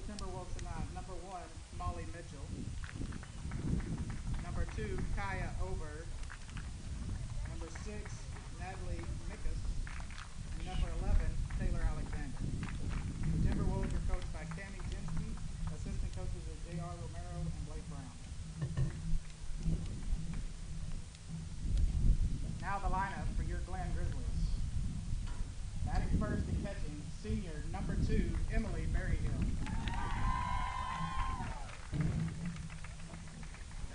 the Timberwolves tonight, number 1, Molly Mitchell. Number 2, Kaya Oberg. Number 6, Natalie Mickus. And number 11, Taylor Alexander. The Timberwolves are coached by Cammie Jinsky. Assistant coaches are J.R. Romero and Blake Brown. Now the lineup for your Glen Grizzlies. Batting first and catching, senior number 2, Emily Berryhill.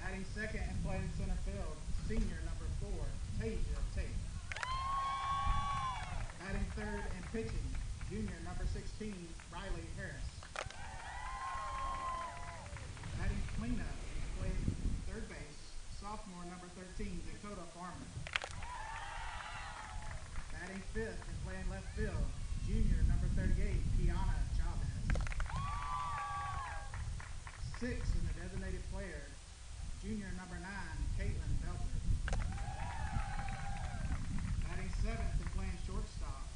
Batting second and playing center field, senior number 4, Tasia Tate. Batting third and pitching, junior number 16, Riley Harris. Batting cleanup and playing third base, sophomore number 13, Dakota Farmer. Batting fifth and playing left field, junior number 38, Kiana Chavez. Sixth in the designated player, junior number 9, Caitlin Belter. Batting seventh and playing shortstop,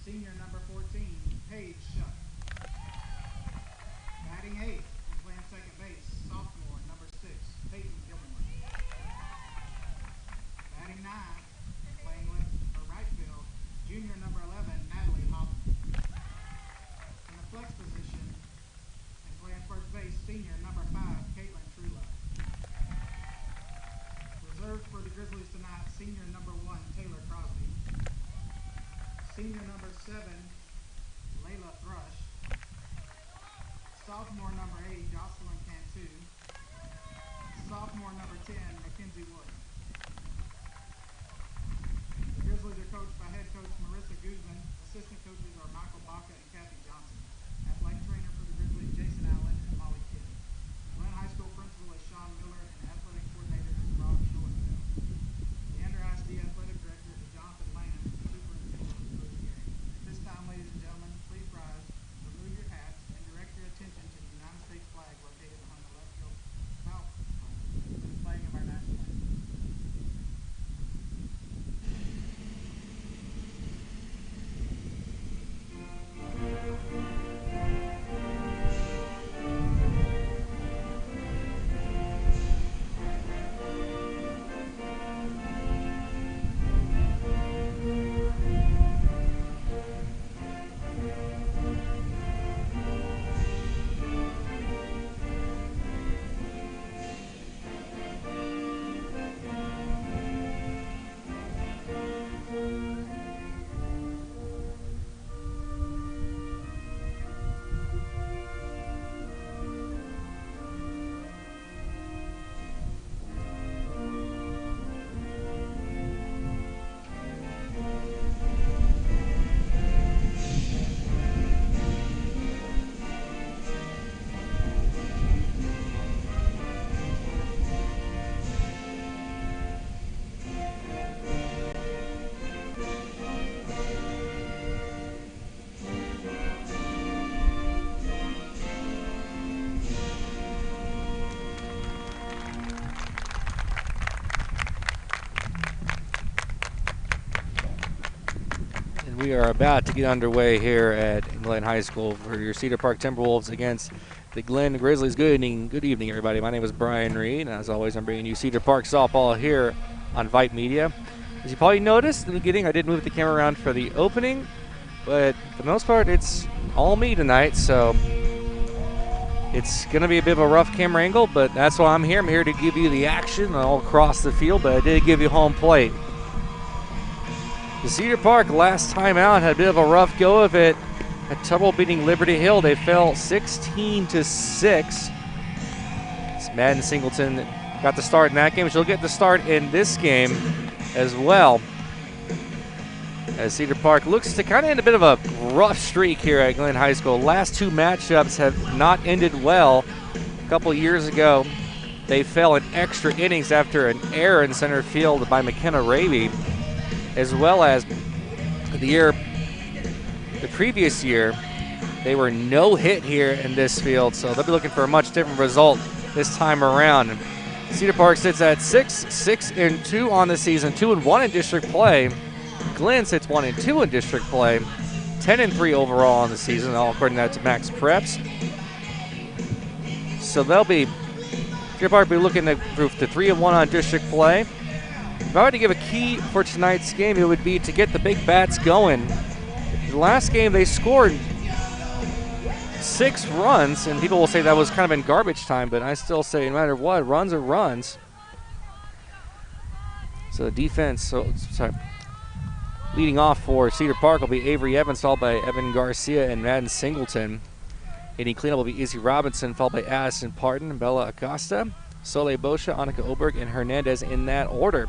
senior number 14, Paige Shuck. Batting eighth and playing second base, sophomore number 6, Peyton Gilmore. Batting ninth and playing right field, junior number 11, Natalie Hoffman. In the flex position and playing first base, senior number 5, Caitlin Trula. Reserved for the Grizzlies tonight, senior number 1, Taylor Crosby. Senior number 7, Layla Thrush. Sophomore number 8, Jocelyn Cantu. Sophomore number 10, Mackenzie Wood. The Grizzlies are coached by head coach Marissa Guzman. Assistant coaches are Michael Baca and Kathy Johnson. Athletic trainer for the Grizzlies, Jason Allen and Molly Kidd. Glen High School principal is Sean Miller and athletic coordinator is Rob Schoenfeld. The Under ISD athletic director is Jonathan Land and superintendent is Coach Gary. At this time, ladies and gentlemen, please rise, remove your hats, and direct your attention to the United States flag located behind the left field foul and the playing of our national anthem. We are about to get underway here at Glen High School for your Cedar Park Timberwolves against the Glen Grizzlies. Good evening, everybody. My name is Brian Reed, and as always, I'm bringing you Cedar Park softball here on Vype Media. As you probably noticed in the beginning, I did move the camera around for the opening, but for the most part, it's all me tonight, so it's going to be a bit of a rough camera angle, but that's why I'm here. I'm here to give you the action all across the field, but I did give you home plate. The Cedar Park last time out had a bit of a rough go of it. Had trouble beating Liberty Hill. They fell 16-6. Madden Singleton got the start in that game. She'll get the start in this game as well. As Cedar Park looks to kind of end a bit of a rough streak here at Glen High School. Last two matchups have not ended well. A couple years ago, they fell in extra innings after an error in center field by McKenna Raby, as well as the previous year, they were no hit here in this field, so they'll be looking for a much different result this time around. Cedar Park sits at 6-2 on the season, 2-1 in district play. Glen sits 1-2 in district play, 10-3 overall on the season, all according to Max Preps. So they'll be, Cedar Park will be looking to improve to 3-1 on district play. If I were to give a key for tonight's game, it would be to get the big bats going. The last game they scored 6 runs, and people will say that was kind of in garbage time, but I still say no matter what, runs are runs. So the defense, leading off for Cedar Park will be Avery Evans, followed by Evan Garcia and Madden Singleton. Hitting cleanup will be Izzy Robinson, followed by Addison Parton, Bella Acosta, Soleil Bosha, Annika Oberg, and Hernandez in that order.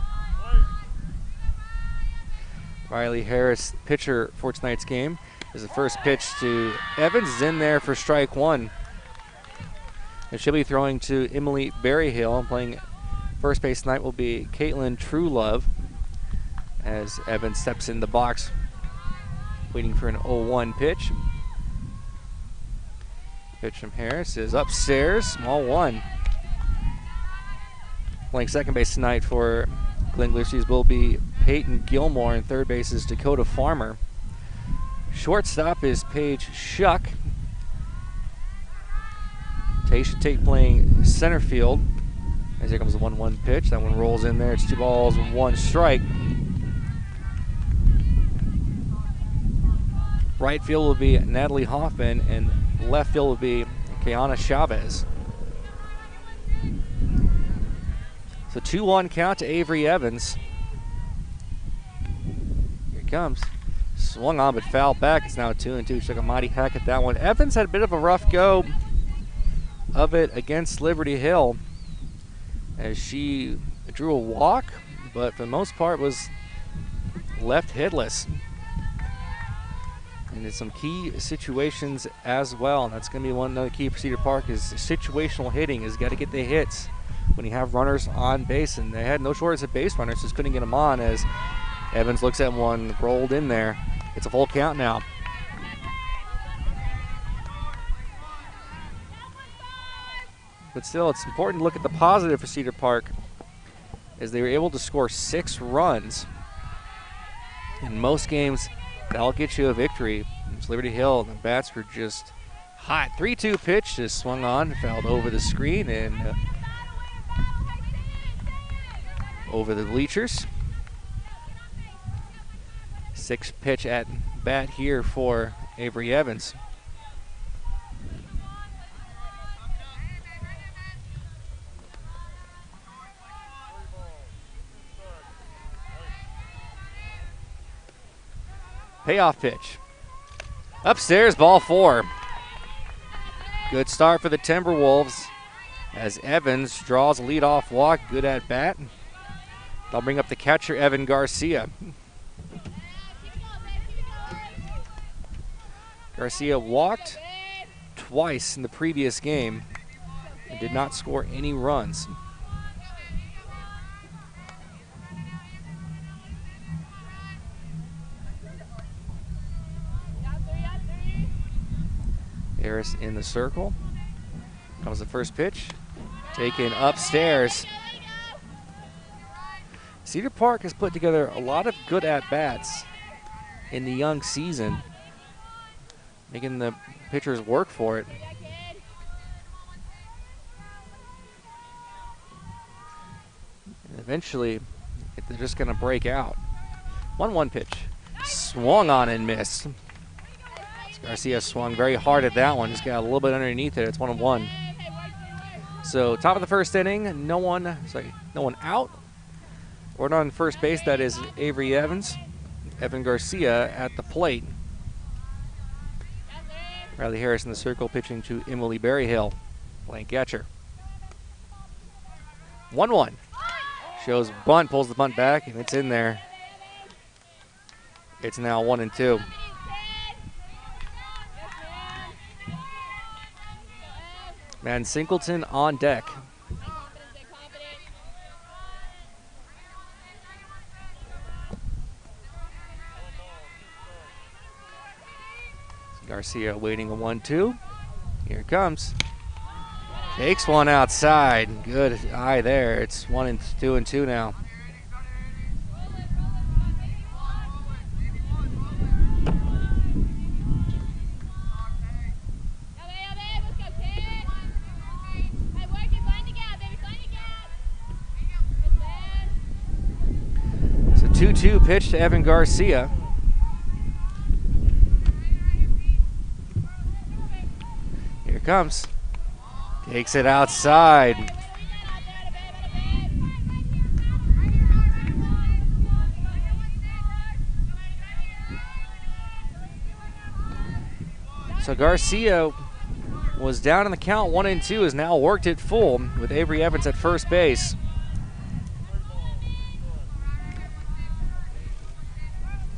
Riley Harris, pitcher for tonight's game, is the first pitch to Evans, is in there for strike 1. And she'll be throwing to Emily Berryhill. Playing first base tonight will be Caitlin Truelove as Evans steps in the box, waiting for an 0-1 pitch. Pitch from Harris is upstairs, small 1. Playing second base tonight for Glen Glitchies will be Peyton Gilmore, and third base is Dakota Farmer. Shortstop is Paige Shuck. Taysha Tate playing center field. As here comes the 1-1 pitch. That one rolls in there. It's 2 balls, 1 strike. Right field will be Natalie Hoffman, and left field will be Kiana Chavez. So 2-1 count to Avery Evans. Here it comes. Swung on but fouled back. It's now 2-2. She took a mighty hack at that one. Evans had a bit of a rough go of it against Liberty Hill as she drew a walk, but for the most part was left hitless. And in some key situations as well. And that's going to be another key for Cedar Park is situational hitting. Is got to get the hits when you have runners on base. And they had no shortage of base runners, just couldn't get them on as Evans looks at one, rolled in there. It's a full count now. But still, it's important to look at the positive for Cedar Park as they were able to score 6 runs. In most games, that'll get you a victory. It's Liberty Hill, the bats were just hot. 3-2 pitch just swung on, fouled over the screen and over the bleachers. 6 pitch at bat here for Avery Evans. Payoff pitch. Upstairs, ball 4. Good start for the Timberwolves as Evans draws a leadoff walk. Good at bat. They'll bring up the catcher, Evan Garcia. Garcia walked twice in the previous game and did not score any runs. Harris in the circle. Comes the first pitch. Taken upstairs. Cedar Park has put together a lot of good at-bats in the young season, making the pitchers work for it. And eventually, they're just going to break out. 1-1 pitch. Swung on and missed. Garcia swung very hard at that one. Just got a little bit underneath it. It's 1-1. So top of the first inning, no one out. Or on first base, that is Avery Evans. Evan Garcia at the plate. Riley Harris in the circle pitching to Emily Berryhill, playing catcher. 1-1. Shows bunt, pulls the bunt back, and it's in there. It's now 1-2. Madden Singleton on deck. Garcia waiting a 1-2. Here it comes. Takes one outside. Good eye there. It's 1-2 now. 2-2 pitch to Evan Garcia. Here it comes. Takes it outside. So Garcia was down in the count 1-2, has now worked it full with Avery Evans at first base.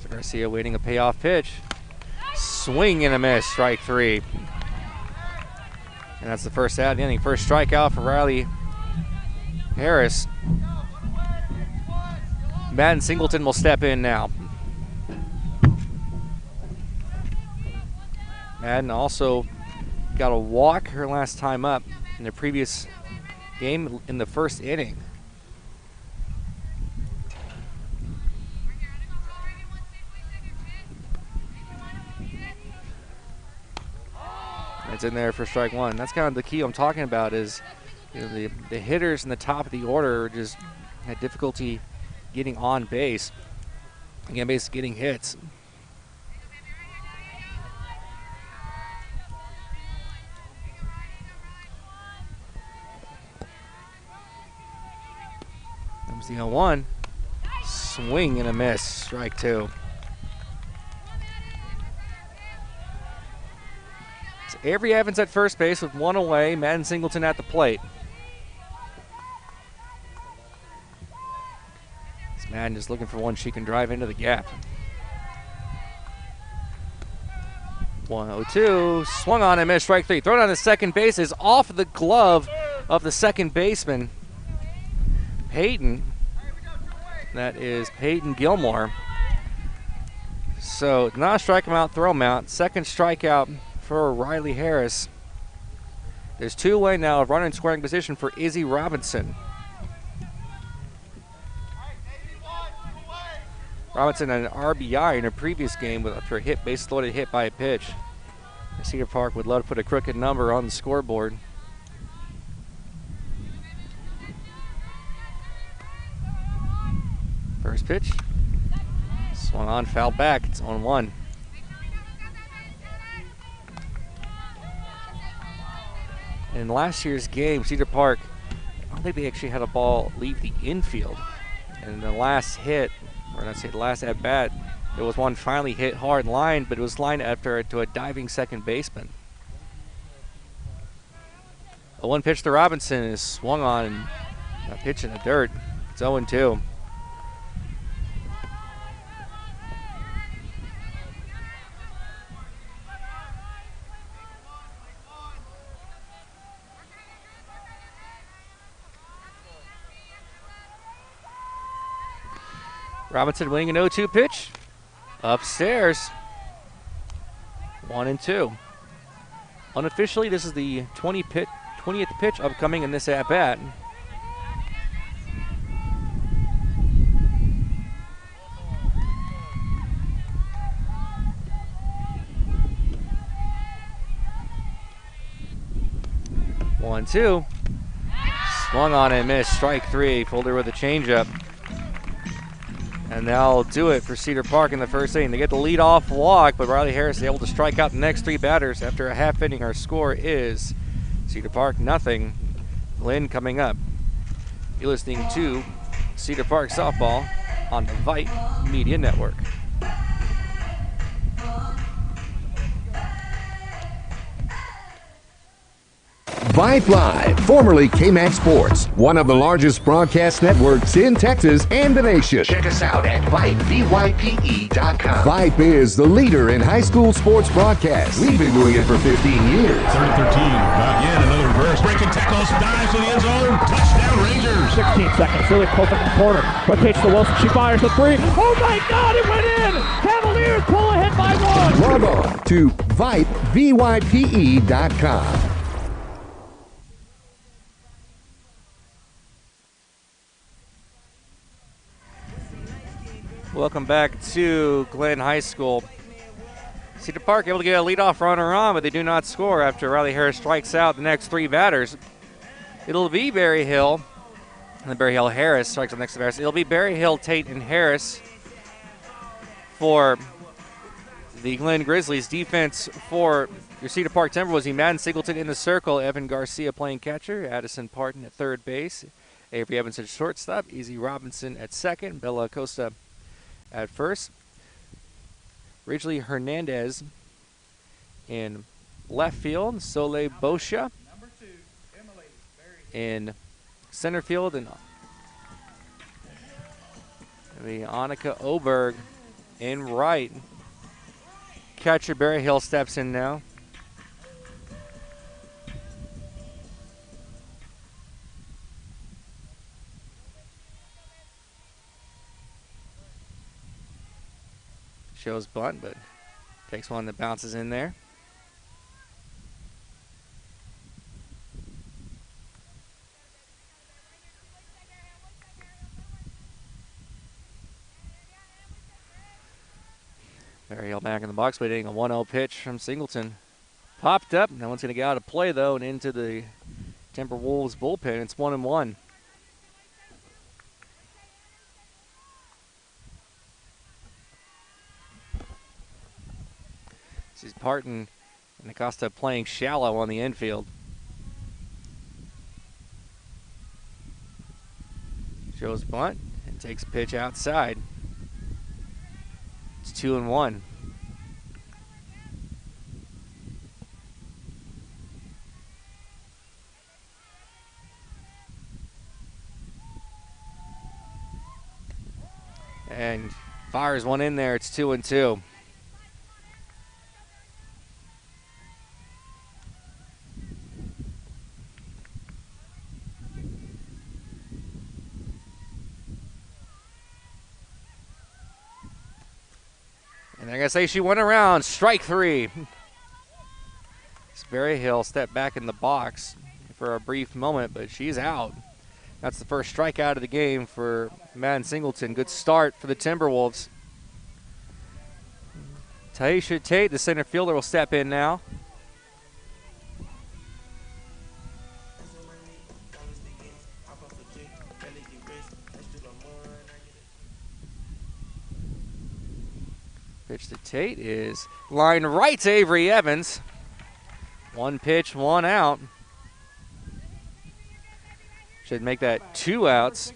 So Garcia waiting a payoff pitch. Swing and a miss, strike 3. And that's the first out of the inning. First strikeout for Riley Harris. Madden Singleton will step in now. Madden also got a walk her last time up in the previous game in the first inning. It's in there for strike 1. That's kind of the key I'm talking about is, you know, the hitters in the top of the order just had difficulty getting on base. Again, basically getting hits. Comes the 0-1. Swing and a miss, strike 2. Avery Evans at first base with 1 away. Madden Singleton at the plate. This Madden is looking for one she can drive into the gap. 1-0-2. Swung on and missed, strike 3. Thrown on the second base is off the glove of the second baseman, Peyton. That is Peyton Gilmore. So not a strike him out, throw him out. Second strikeout for Riley Harris. There's 2 away now, of running scoring position for Izzy Robinson. Robinson had an RBI in her previous game after a hit, base-loaded hit by a pitch. Cedar Park would love to put a crooked number on the scoreboard. First pitch. Swung on, foul back. It's 0-1. In last year's game, Cedar Park, I don't think they actually had a ball leave the infield. And the last hit, or let's say the last at bat, there was one finally hit hard line, but it was lined after to a diving second baseman. A 1 pitch to Robinson is swung on, and a pitch in the dirt. It's 0-2. Robinson winning an 0-2 pitch. Upstairs. 1-2. Unofficially, this is the 20th pitch upcoming in this at-bat. One, 2. Swung on and missed. Strike 3. Folder with a changeup. And that'll do it for Cedar Park in the first inning. They get the lead-off walk, but Riley Harris is able to strike out the next 3 batters. After a half inning, our score is Cedar Park 0. Glenn coming up. You're listening to Cedar Park Softball on the Vype Media Network. Vype Live, formerly KMAX Sports, one of the largest broadcast networks in Texas and the nation. Check us out at VyPE.com. Vype is the leader in high school sports broadcasts. We've been doing it for 15 years. 3rd and 13. Not yet. Another reverse. Breaking tackles. Dives to the end zone. Touchdown Rangers. 16 seconds. Really close up the corner. Quick pitch to Wilson. She fires the 3. Oh my God! It went in. Cavaliers pull ahead by 1. Log on to VyPE.com. Welcome back to Glenn High School. Cedar Park able to get a leadoff runner on, but they do not score after Riley Harris strikes out the next 3 batters. It'll be Barry Hill, and then Barry Hill Harris strikes out the next 3 batters. It'll be Barry Hill, Tate, and Harris for the Glen Grizzlies. Defense for your Cedar Park Timberwolves. Madden Singleton in the circle. Evan Garcia playing catcher. Addison Parton at third base. Avery Evans at shortstop. Easy Robinson at second. Bella Acosta at first. Ridgely Hernandez in left field. Soleil Boscia in center field. And Annika Oberg in right. Catcher Barry Hill steps in now. Shows bunt, but takes one that bounces in there. Barry Hill back in the box, waiting a 1-0 pitch from Singleton. Popped up. No one's going to get out of play, though, and into the Timberwolves bullpen. It's 1-1. This is Parton and Acosta playing shallow on the infield. Shows bunt and takes a pitch outside. It's 2-1. And fires one in there. It's 2-2. And they're going to say she went around. Strike three. Barry Hill stepped back in the box for a brief moment, but she's out. That's the first strikeout of the game for Madden Singleton. Good start for the Timberwolves. Taisha Tate, the center fielder, will step in now. Pitch to Tate is line right to Avery Evans. One pitch, one out. Should make that 2 outs.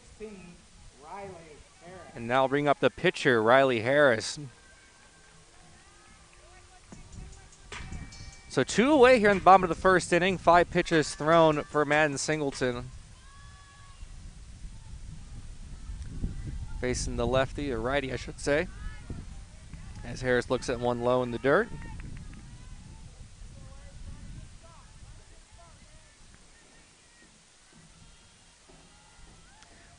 And now bring up the pitcher, Riley Harris. So 2 away here in the bottom of the first inning. 5 pitches thrown for Madden Singleton. Facing the lefty, or righty, I should say. As Harris looks at one low in the dirt.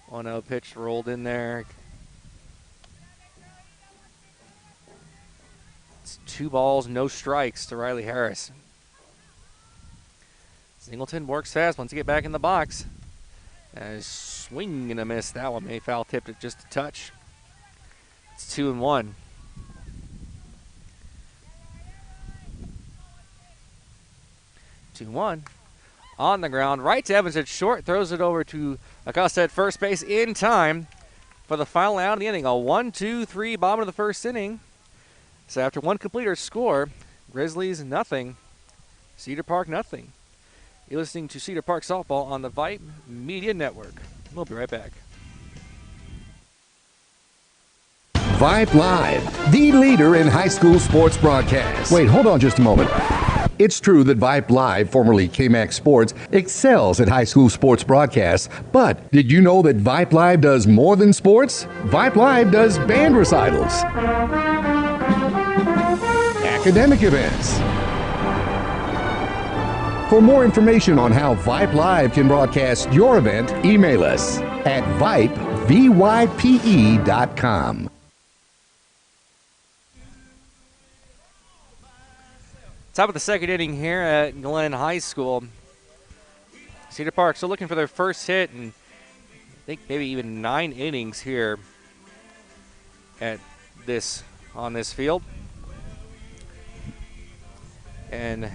One 0 pitch rolled in there. It's 2 balls, no strikes to Riley Harris. Singleton works fast once he get back in the box. And swing and a miss. That one may foul tipped it just a touch. It's 2-1. On the ground, right to Evans at short, throws it over to Acosta at first base in time for the final out of the inning. A 1-2-3 bottom of the first inning. So after one completer score, Grizzlies nothing, Cedar Park nothing. You're listening to Cedar Park Softball on the Vype Media Network. We'll be right back. Vype Live, the leader in high school sports broadcasts. Wait, hold on just a moment. It's true that Vype Live, formerly KMAX Sports, excels at high school sports broadcasts. But did you know that Vype Live does more than sports? Vype Live does band recitals, academic events. For more information on how Vype Live can broadcast your event, email us at vype.com. Top of the second inning here at Glen High School. Cedar Park still looking for their first hit, and I think maybe even 9 innings here on this field. And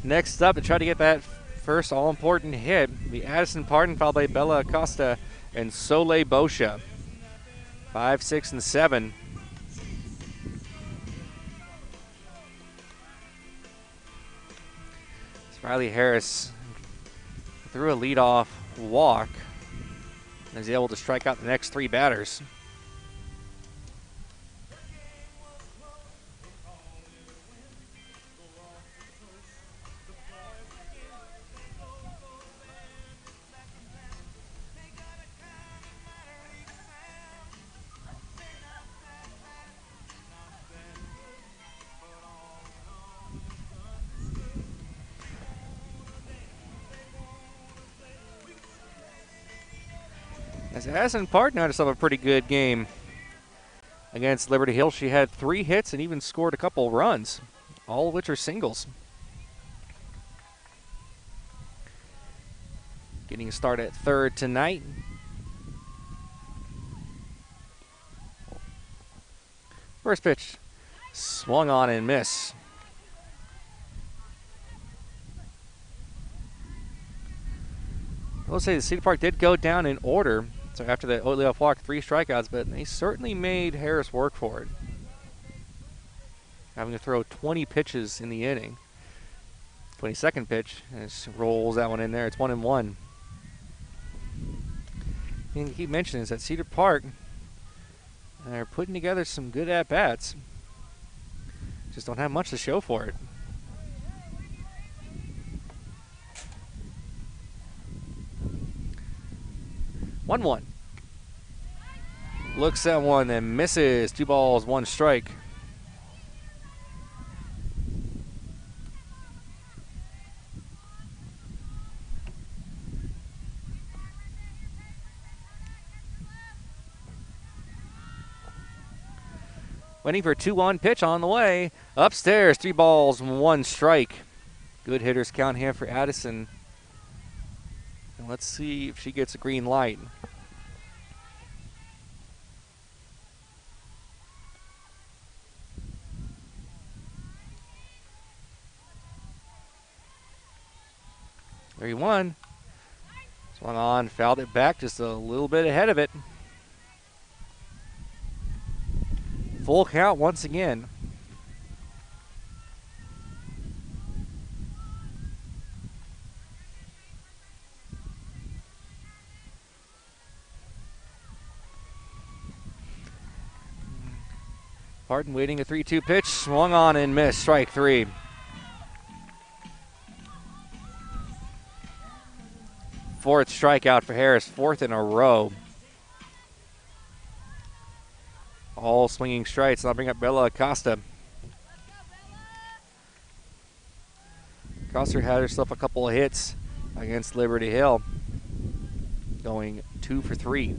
next up to try to get that first all-important hit, the Addison Parton, followed by Bella Acosta and Soleil Boscia. 5, 6, and 7. Riley Harris threw a leadoff walk and is able to strike out the next 3 batters. As Addison Park had herself a pretty good game against Liberty Hill. She had 3 hits and even scored a couple runs, all of which are singles. Getting a start at third tonight. First pitch, swung on and missed. I will say the Cedar Park did go down in order. So after that leadoff walk, 3 strikeouts, but they certainly made Harris work for it. Having to throw 20 pitches in the inning. 22nd pitch, and just rolls that one in there. It's 1-1. And to keep mentioning is that Cedar Park are putting together some good at-bats. Just don't have much to show for it. 1-1. Looks at one and misses. 2 balls, 1 strike. Waiting for a 2-1 pitch on the way. Upstairs, 3 balls, 1 strike. Good hitters count here for Addison. And let's see if she gets a green light. There he won. Swung on, fouled it back just a little bit ahead of it. Full count once again. Parton waiting a 3-2 pitch, swung on and missed, strike 3. Fourth strikeout for Harris, 4th in a row. All swinging strikes. I'll bring up Bella Acosta. Acosta had herself a couple of hits against Liberty Hill, going 2 for 3.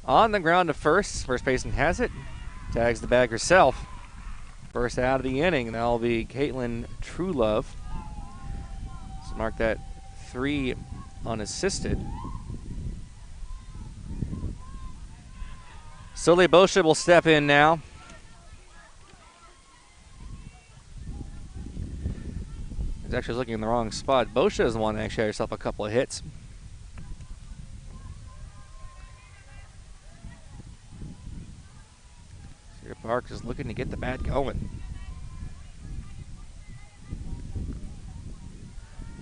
On the ground to first baseman has it. Tags the bag herself. First out of the inning. That'll be Caitlin Truelove. So mark that 3 unassisted. Sully Bosha will step in now. He's actually looking in the wrong spot. Bosha is the one that actually had herself a couple of hits. Cedar Park is looking to get the bat going.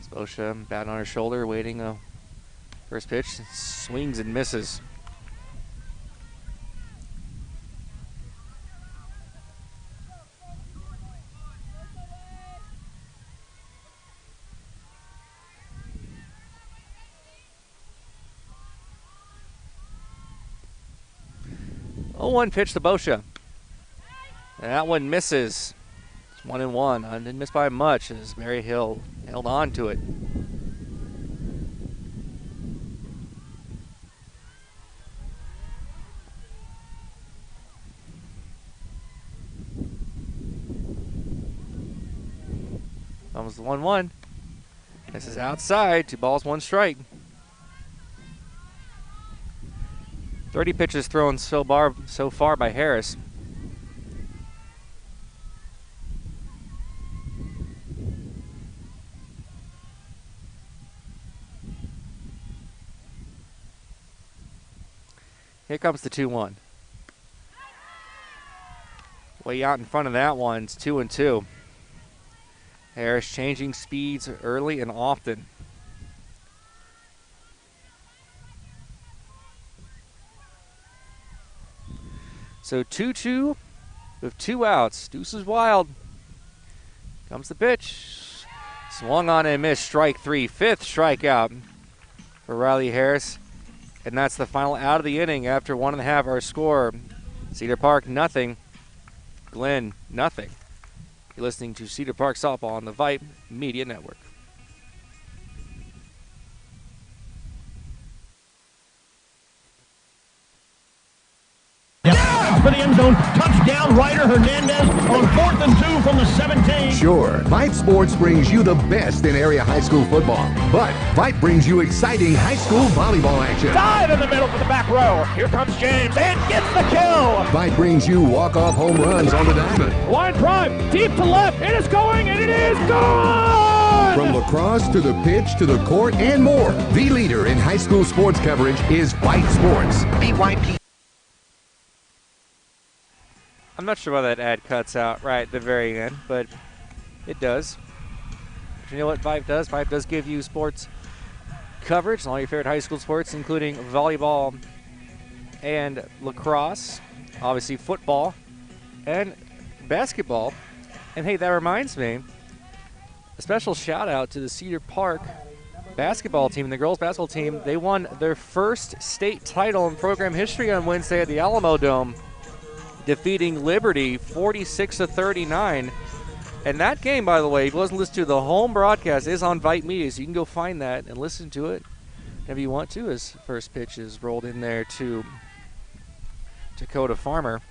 Bosha, bat on her shoulder, waiting a first pitch, swings and misses. Oh, 1 pitch to Bosha. And that one misses. It's 1-1. I didn't miss by much as Mary Hill held on to it. Comes the 1-1. This is outside. 2 balls, 1 strike. 30 pitches thrown so far by Harris. Here comes the 2-1. Way out in front of that one. It's 2-2. Harris changing speeds early and often. So 2-2 with 2 outs. Deuce is wild. Comes the pitch. Swung on and missed. Strike 3. 5th strikeout for Riley Harris. And that's the final out of the inning after 1.5 our score. Cedar Park, nothing. Glen, nothing. You're listening to Cedar Park Softball on the Vype Media Network. For the end zone, touchdown, Ryder Hernandez on 4th and 2 from the 17. Sure, Vype Sports brings you the best in area high school football, but Vype brings you exciting high school volleyball action. Dive in the middle for the back row. Here comes James and gets the kill. Vype brings you walk-off home runs on the diamond. Line drive, deep to left. It is going, and it is gone! From lacrosse to the pitch to the court and more, the leader in high school sports coverage is Vype Sports. VYP. I'm not sure why that ad cuts out right at the very end, but it does. But you know what Vype does? Vype does give you sports coverage on all your favorite high school sports, including volleyball and lacrosse, obviously football and basketball. And hey, that reminds me, a special shout out to the Cedar Park basketball team, the girls basketball team. They won their first state title in program history on Wednesday at the Alamo Dome, defeating Liberty 46-39. And that game, by the way, if you wasn't listening to, the home broadcast is on Vype Media, so you can go find that and listen to it if you want to, as first pitch is rolled in there to Dakota Farmer.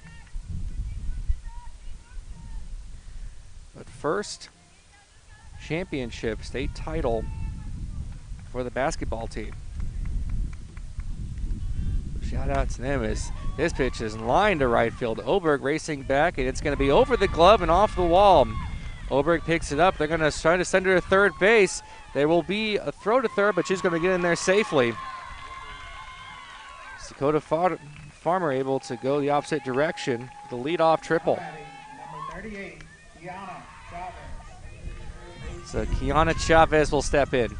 But first championship state title for the basketball team. Shout out to them as this pitch is lined to right field. Oberg racing back, and it's going to be over the glove and off the wall. Oberg picks it up. They're going to try to send her to third base. There will be a throw to third, but she's going to get in there safely. Dakota Farmer able to go the opposite direction. The leadoff triple. Number 38, Kiana Chavez. So Kiana Chavez will step in.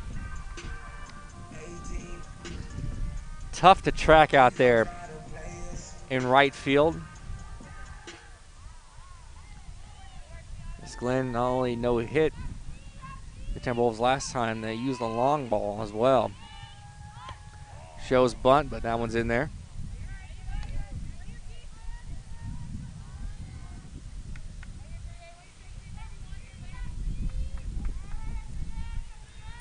Tough to track out there in right field. As Glenn not only no hit the Timberwolves last time, they used the long ball as well. Shows bunt, but that one's in there.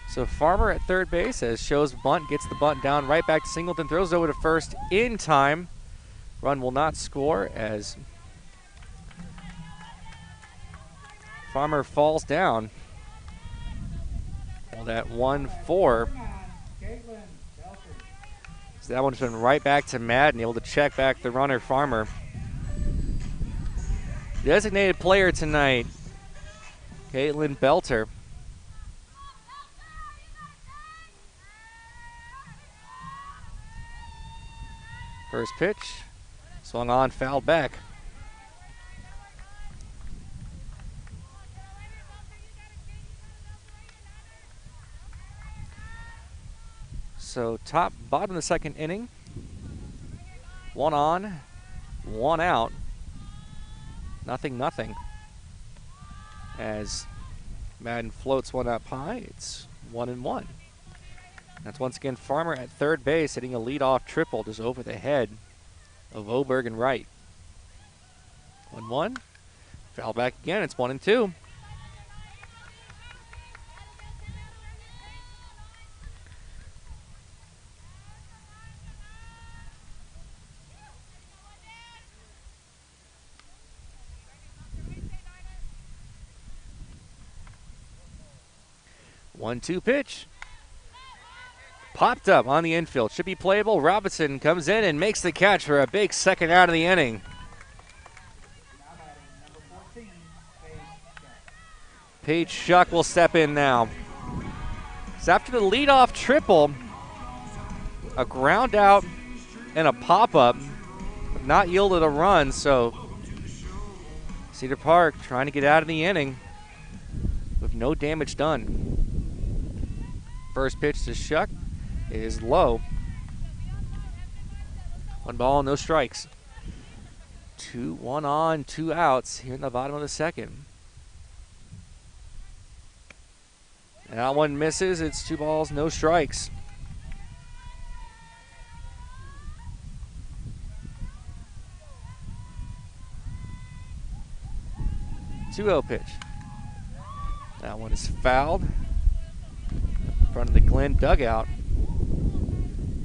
So Farmer at third base as shows bunt, gets the bunt down, right back to Singleton, throws over to first in time. Run will not score as Farmer falls down. Well, that 1-4. So that one's been right back to Madden, able to check back the runner Farmer. Designated player tonight, Caitlin Belter. First pitch, swung on, fouled back. So bottom of the second inning. 1 on, 1 out. 0-0. As Madden floats one up high, it's 1-1. That's once again Farmer at third base, hitting a leadoff triple just over the head of Oberg and Wright. 1-1. Foul back again. It's 1-2. One-two pitch. Popped up on the infield. Should be playable. Robinson comes in and makes the catch for a big second out of the inning. Paige Shuck will step in now. So after the leadoff triple, a ground out and a pop-up, not yielded a run, so Cedar Park trying to get out of the inning with no damage done. First pitch to Shuck is low. 1 ball, no strikes. 2-1 on, 2 outs here in the bottom of the second. And that one misses. It's 2 balls, no strikes. Two-0 pitch. That one is fouled. In front of the Glen dugout.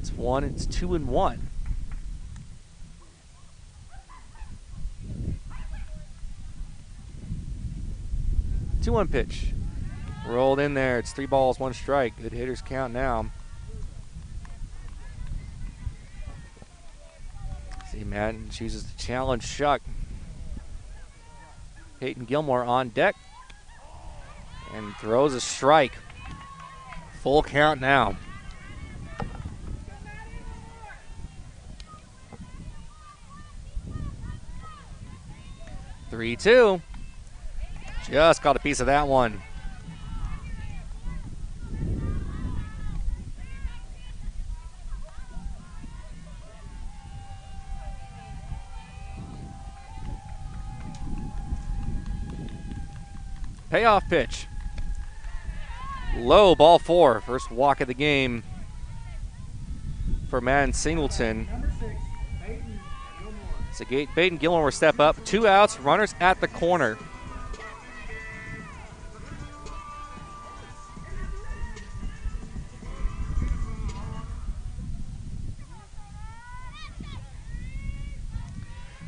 It's 2-1. 2-1 pitch. Rolled in there. It's 3 balls, 1 strike. Good hitters count now. See, Madden chooses to challenge Shuck. Peyton Gilmore on deck and throws a strike. Full count now. Three-two. Just got a piece of that one. Payoff pitch. Low, ball 4. First walk of the game for Madden Singleton. Number 6, Peyton Gilmore. So Peyton Gilmore will step up. 2 outs, runners at the corner.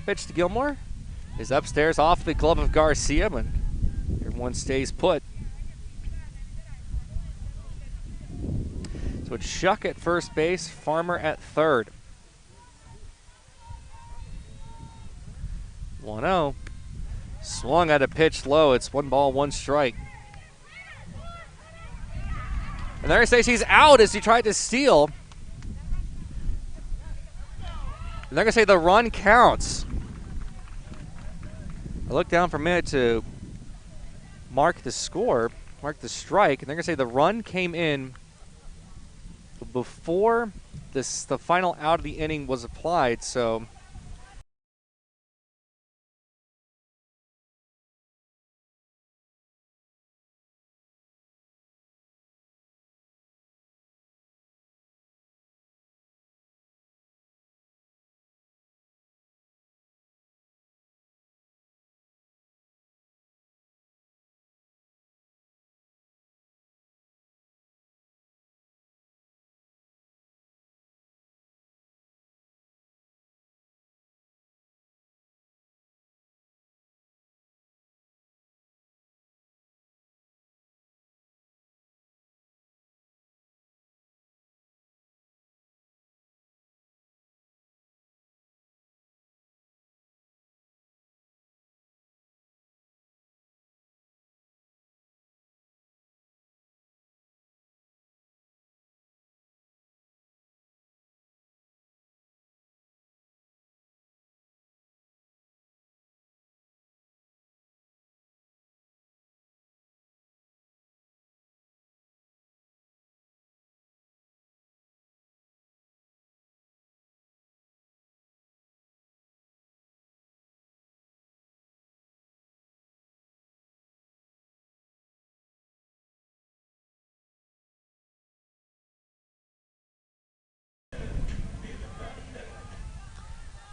Pitch to Gilmore is upstairs off the glove of Garcia, but everyone stays put. So it's Shuck at first base, Farmer at third. 1-0. Swung at a pitch low. It's 1 ball, 1 strike. And they're going to say she's out as he tried to steal. And they're going to say the run counts. I look down for a minute to mark the score, mark the strike, and they're going to say the run came in before the final out of the inning was applied, so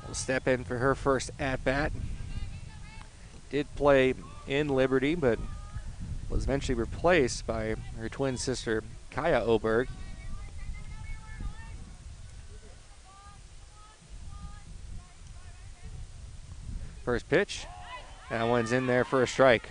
will step in for her first at-bat. Did play in Liberty, but was eventually replaced by her twin sister, Kaya Oberg. First pitch. That one's in there for a strike.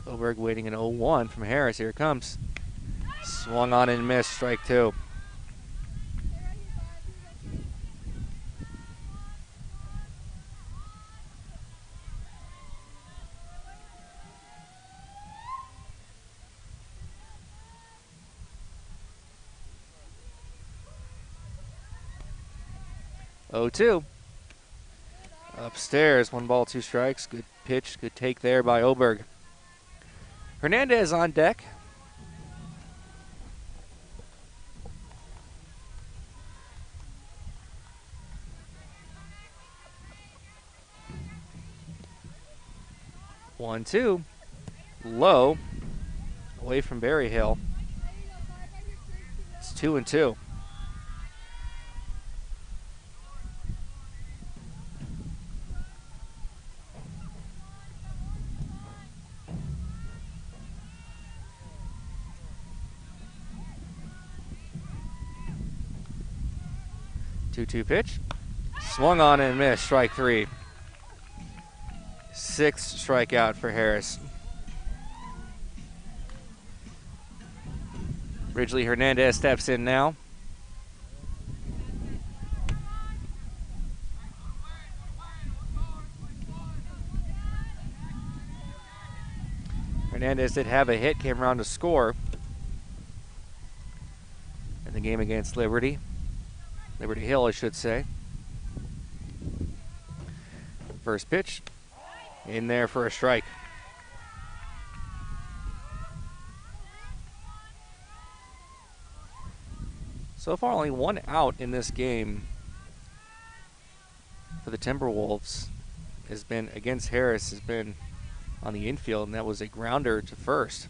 Oberg waiting an 0-1 from Harris. Here it comes. Swung on and missed. Strike 2. 0-2. Upstairs, 1 ball, 2 strikes. Good pitch, good take there by Oberg. Hernandez on deck. One, two, low, away from Berryhill. It's 2-2. Two pitch, swung on and missed. Strike 3. 6th strikeout for Harris. Ridgely Hernandez steps in now. Hernandez did have a hit, came around to score in the game against Liberty Hill, I should say. First pitch, in there for a strike. So far, only 1 out in this game for the Timberwolves has been against Harris, has been on the infield, and that was a grounder to first.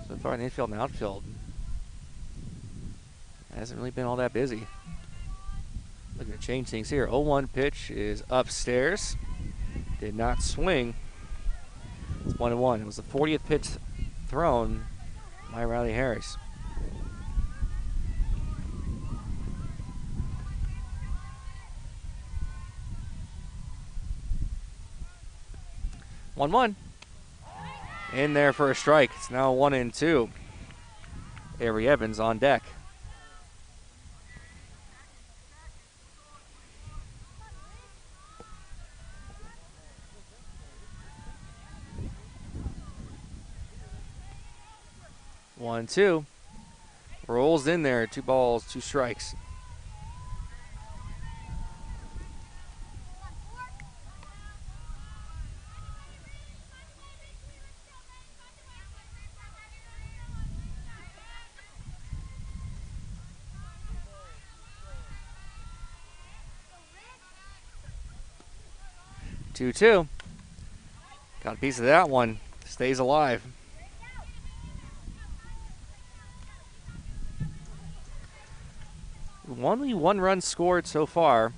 So far, in the infield and outfield, hasn't really been all that busy. Looking to change things here. 0-1 pitch is upstairs. Did not swing. It's 1-1. It was the 40th pitch thrown by Riley Harris. One. In there for a strike. It's now 1-2. Avery Evans on deck. One, two. Rolls in there. 2 balls, 2 strikes. Two. Got a piece of that one. Stays alive. Only 1 run scored so far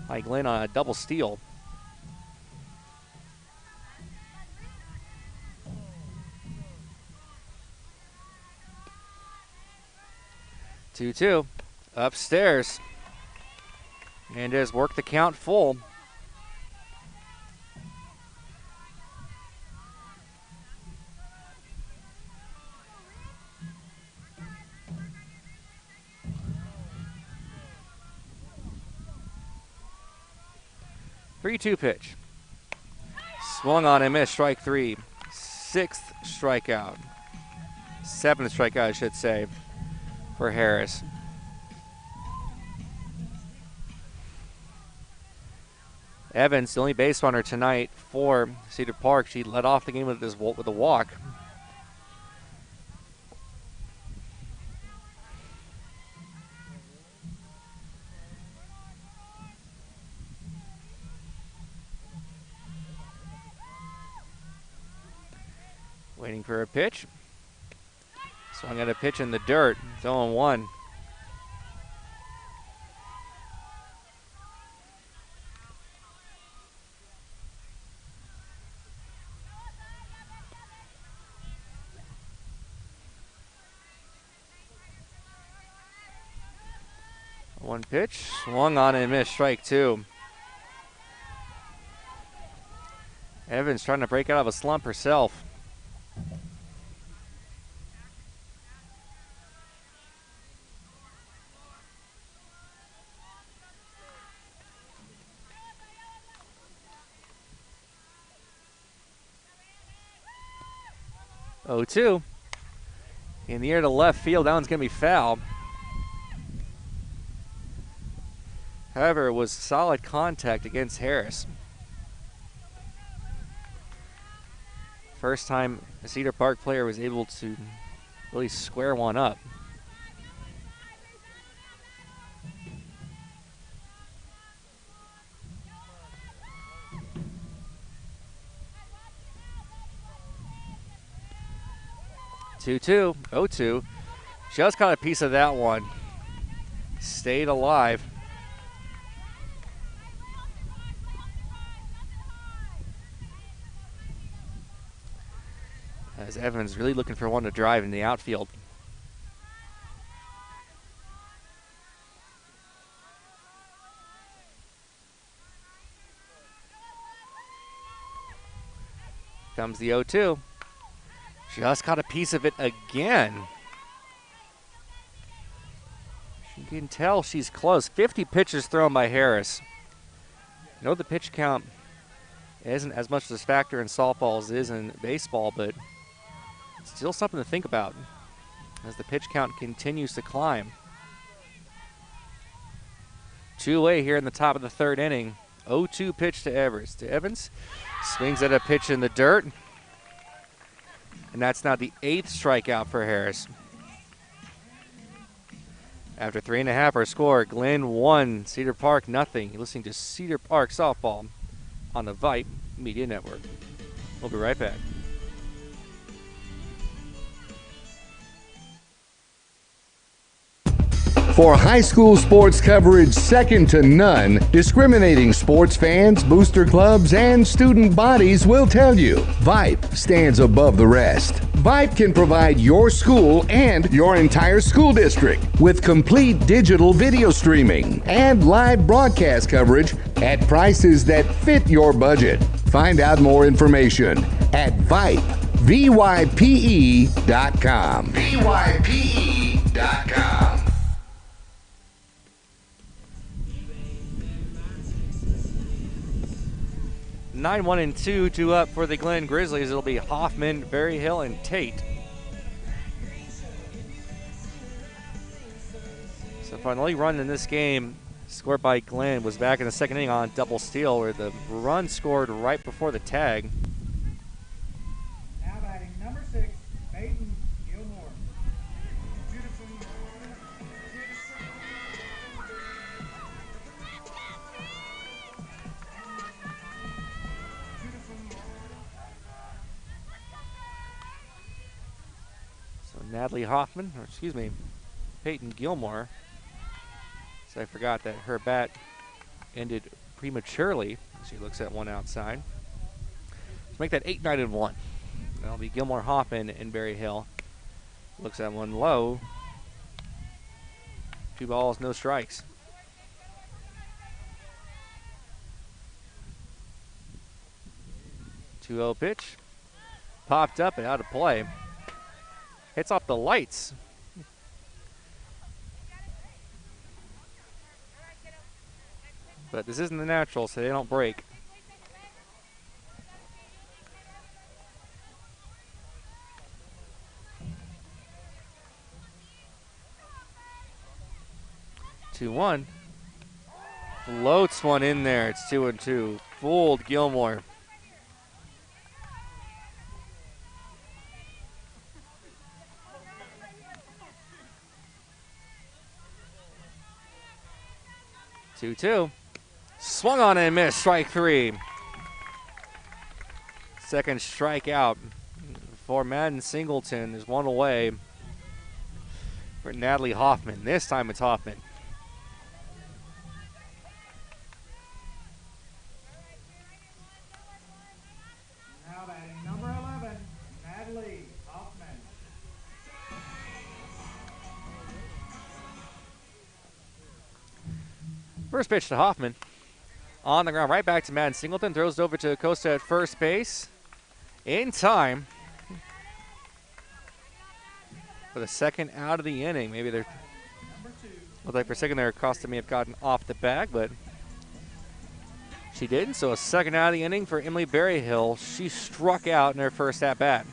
by Glenn on a double steal. Two. Upstairs. And has worked the count full. Three-two pitch. Swung on and missed. Strike 3. 6th strikeout. 7th strikeout, I should say, for Harris. Evans, the only base runner tonight for Cedar Park. She led off the game with a walk. Waiting for a pitch. Swung at a pitch in the dirt. It's 0-1. One pitch, swung on and missed. Strike 2. Evans trying to break out of a slump herself. Oh, 2. In the air to left field. That one's going to be foul. However, it was solid contact against Harris. First time a Cedar Park player was able to really square one up. Two-two, 0-2. Just caught a piece of that one. Stayed alive. As Evans really looking for one to drive in the outfield. Comes the 0-2. Just caught a piece of it again. You can tell she's close. 50 pitches thrown by Harris. You know the pitch count isn't as much of a factor in softball as it is in baseball, but still something to think about as the pitch count continues to climb. 2-away here in the top of the third inning. 0-2 pitch to Evers. To Evans, swings at a pitch in the dirt. And that's now the 8th strikeout for Harris. After 3.5, our score, Glenn 1, Cedar Park nothing. You're listening to Cedar Park Softball on the Vype Media Network. We'll be right back. For high school sports coverage second to none, discriminating sports fans, booster clubs, and student bodies will tell you Vype stands above the rest. Vype can provide your school and your entire school district with complete digital video streaming and live broadcast coverage at prices that fit your budget. Find out more information at Vype, VYPE.com. VYPE.com. 9-1-2, 2 up for the Glen Grizzlies. It'll be Hoffman, Berryhill, and Tate. So finally run in this game scored by Glen was back in the second inning on double steal, where the run scored right before the tag. Now batting number 6, Peyton Gilmore. So Natalie Hoffman, or excuse me, Peyton Gilmore. So I forgot that her bat ended prematurely. She looks at one outside. Let's make that 8, 9, and 1. That'll be Gilmore, Hoffman, and Berryhill. Looks at one low. 2 balls, no strikes. Two-0 pitch. Popped up and out of play. Hits off the lights. But this isn't the natural, so they don't break. Two one. Floats one in there. It's 2-2. Fooled Gilmore. Two. Swung on and missed. Strike 3. Second strikeout for Madden Singleton. There's one away for Natalie Hoffman. This time it's Hoffman. Now batting number 11, Natalie Hoffman. First pitch to Hoffman. On the ground, right back to Madden Singleton. Throws it over to Acosta at first base. In time. For the second out of the inning. Maybe they're, looked like for a second there, Acosta may have gotten off the bag, but she didn't. So a second out of the inning for Emily Berryhill. She struck out in her first at bat.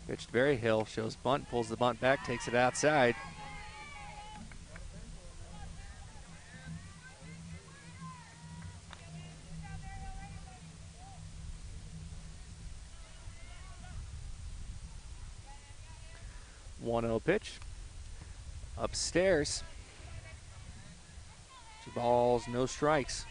Pitch to Berryhill, shows bunt, pulls the bunt back, takes it outside. One-0 pitch. Upstairs. 2 balls, no strikes.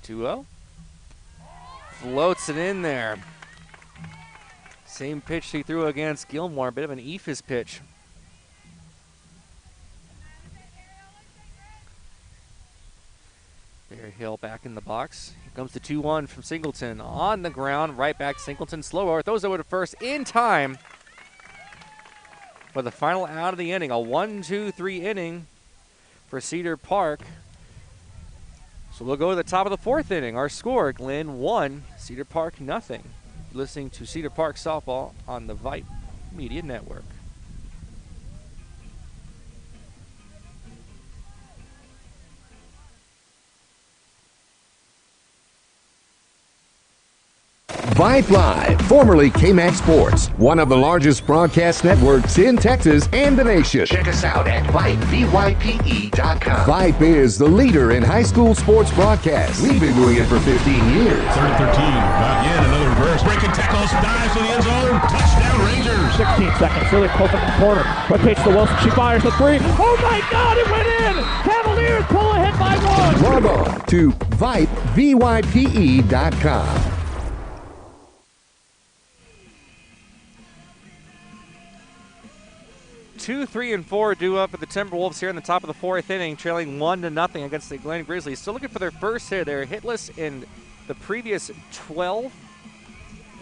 Two-0. Floats it in there. Same pitch he threw against Gilmore. A bit of an eephus pitch. Berryhill back in the box. Here comes the 2-1 from Singleton. On the ground, right back Singleton. Slower, throws it over to first in time for the final out of the inning. A 1-2-3 inning for Cedar Park. So we'll go to the top of the 4th inning. Our score, Glen 1, Cedar Park nothing. Listening to Cedar Park Softball on the Vype Media Network. Vype Live, formerly KMAX Sports, one of the largest broadcast networks in Texas and the nation. Check us out at Vype, VYPE.com. Vype is the leader in high school sports broadcasts. We've been doing it for 15 years. 3rd and 13. Again, another reverse. Breaking tackles. Dives to the end zone. Touchdown, Rangers. 16 seconds. Really close up the corner. Quick pitch to Wilson. She fires the 3. Oh my God! It went in. Cavaliers pull ahead by 1. Log on to Vype, VYPE.com. 2, 3, and 4 due up at the Timberwolves here in the top of the 4th inning, trailing 1-0 against the Glen Grizzlies. Still looking for their first hit. They were hitless in the previous 12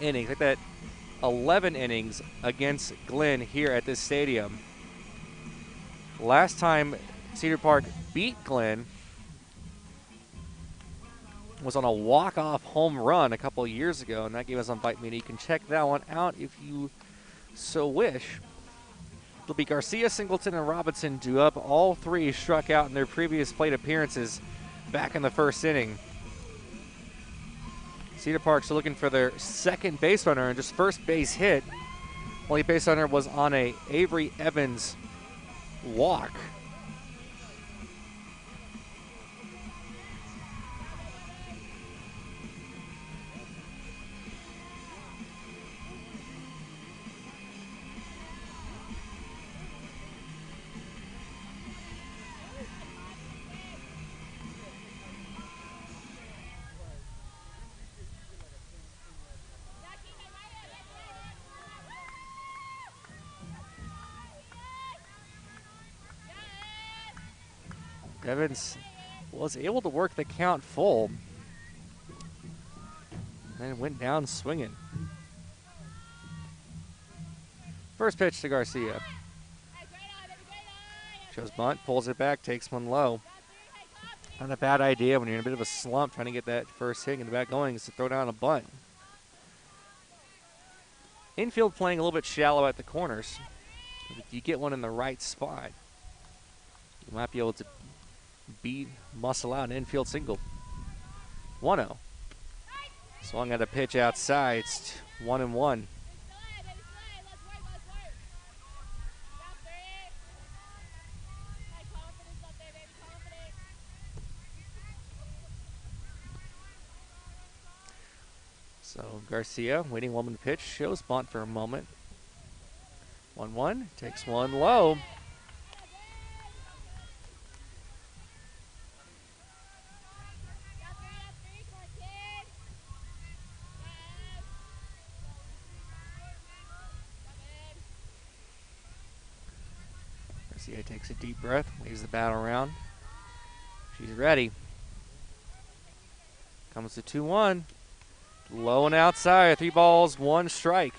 innings, like that 11 innings against Glen here at this stadium. Last time Cedar Park beat Glen was on a walk-off home run a couple of years ago, and that gave us on Vype Media. You can check that one out if you so wish. It'll be Garcia, Singleton, and Robinson due up. All 3 struck out in their previous plate appearances back in the 1st inning. Cedar Park's looking for their second base runner and just first base hit. Only base runner was on a Avery Evans walk. Evans was able to work the count full and went down swinging. First pitch to Garcia. Shows bunt, pulls it back, takes one low. Not a bad idea when you're in a bit of a slump trying to get that first hit in the back going is to throw down a bunt. Infield playing a little bit shallow at the corners. If you get one in the right spot, you might be able to muscle out an infield single. 1-0. Swung at a pitch outside. It's 1-1. So Garcia waiting 1-1 pitch, shows bunt for a moment. 1-1, takes one low. Garcia takes a deep breath, waves the bat around. She's ready. Comes the 2-1. Low and outside, 3 balls, 1 strike.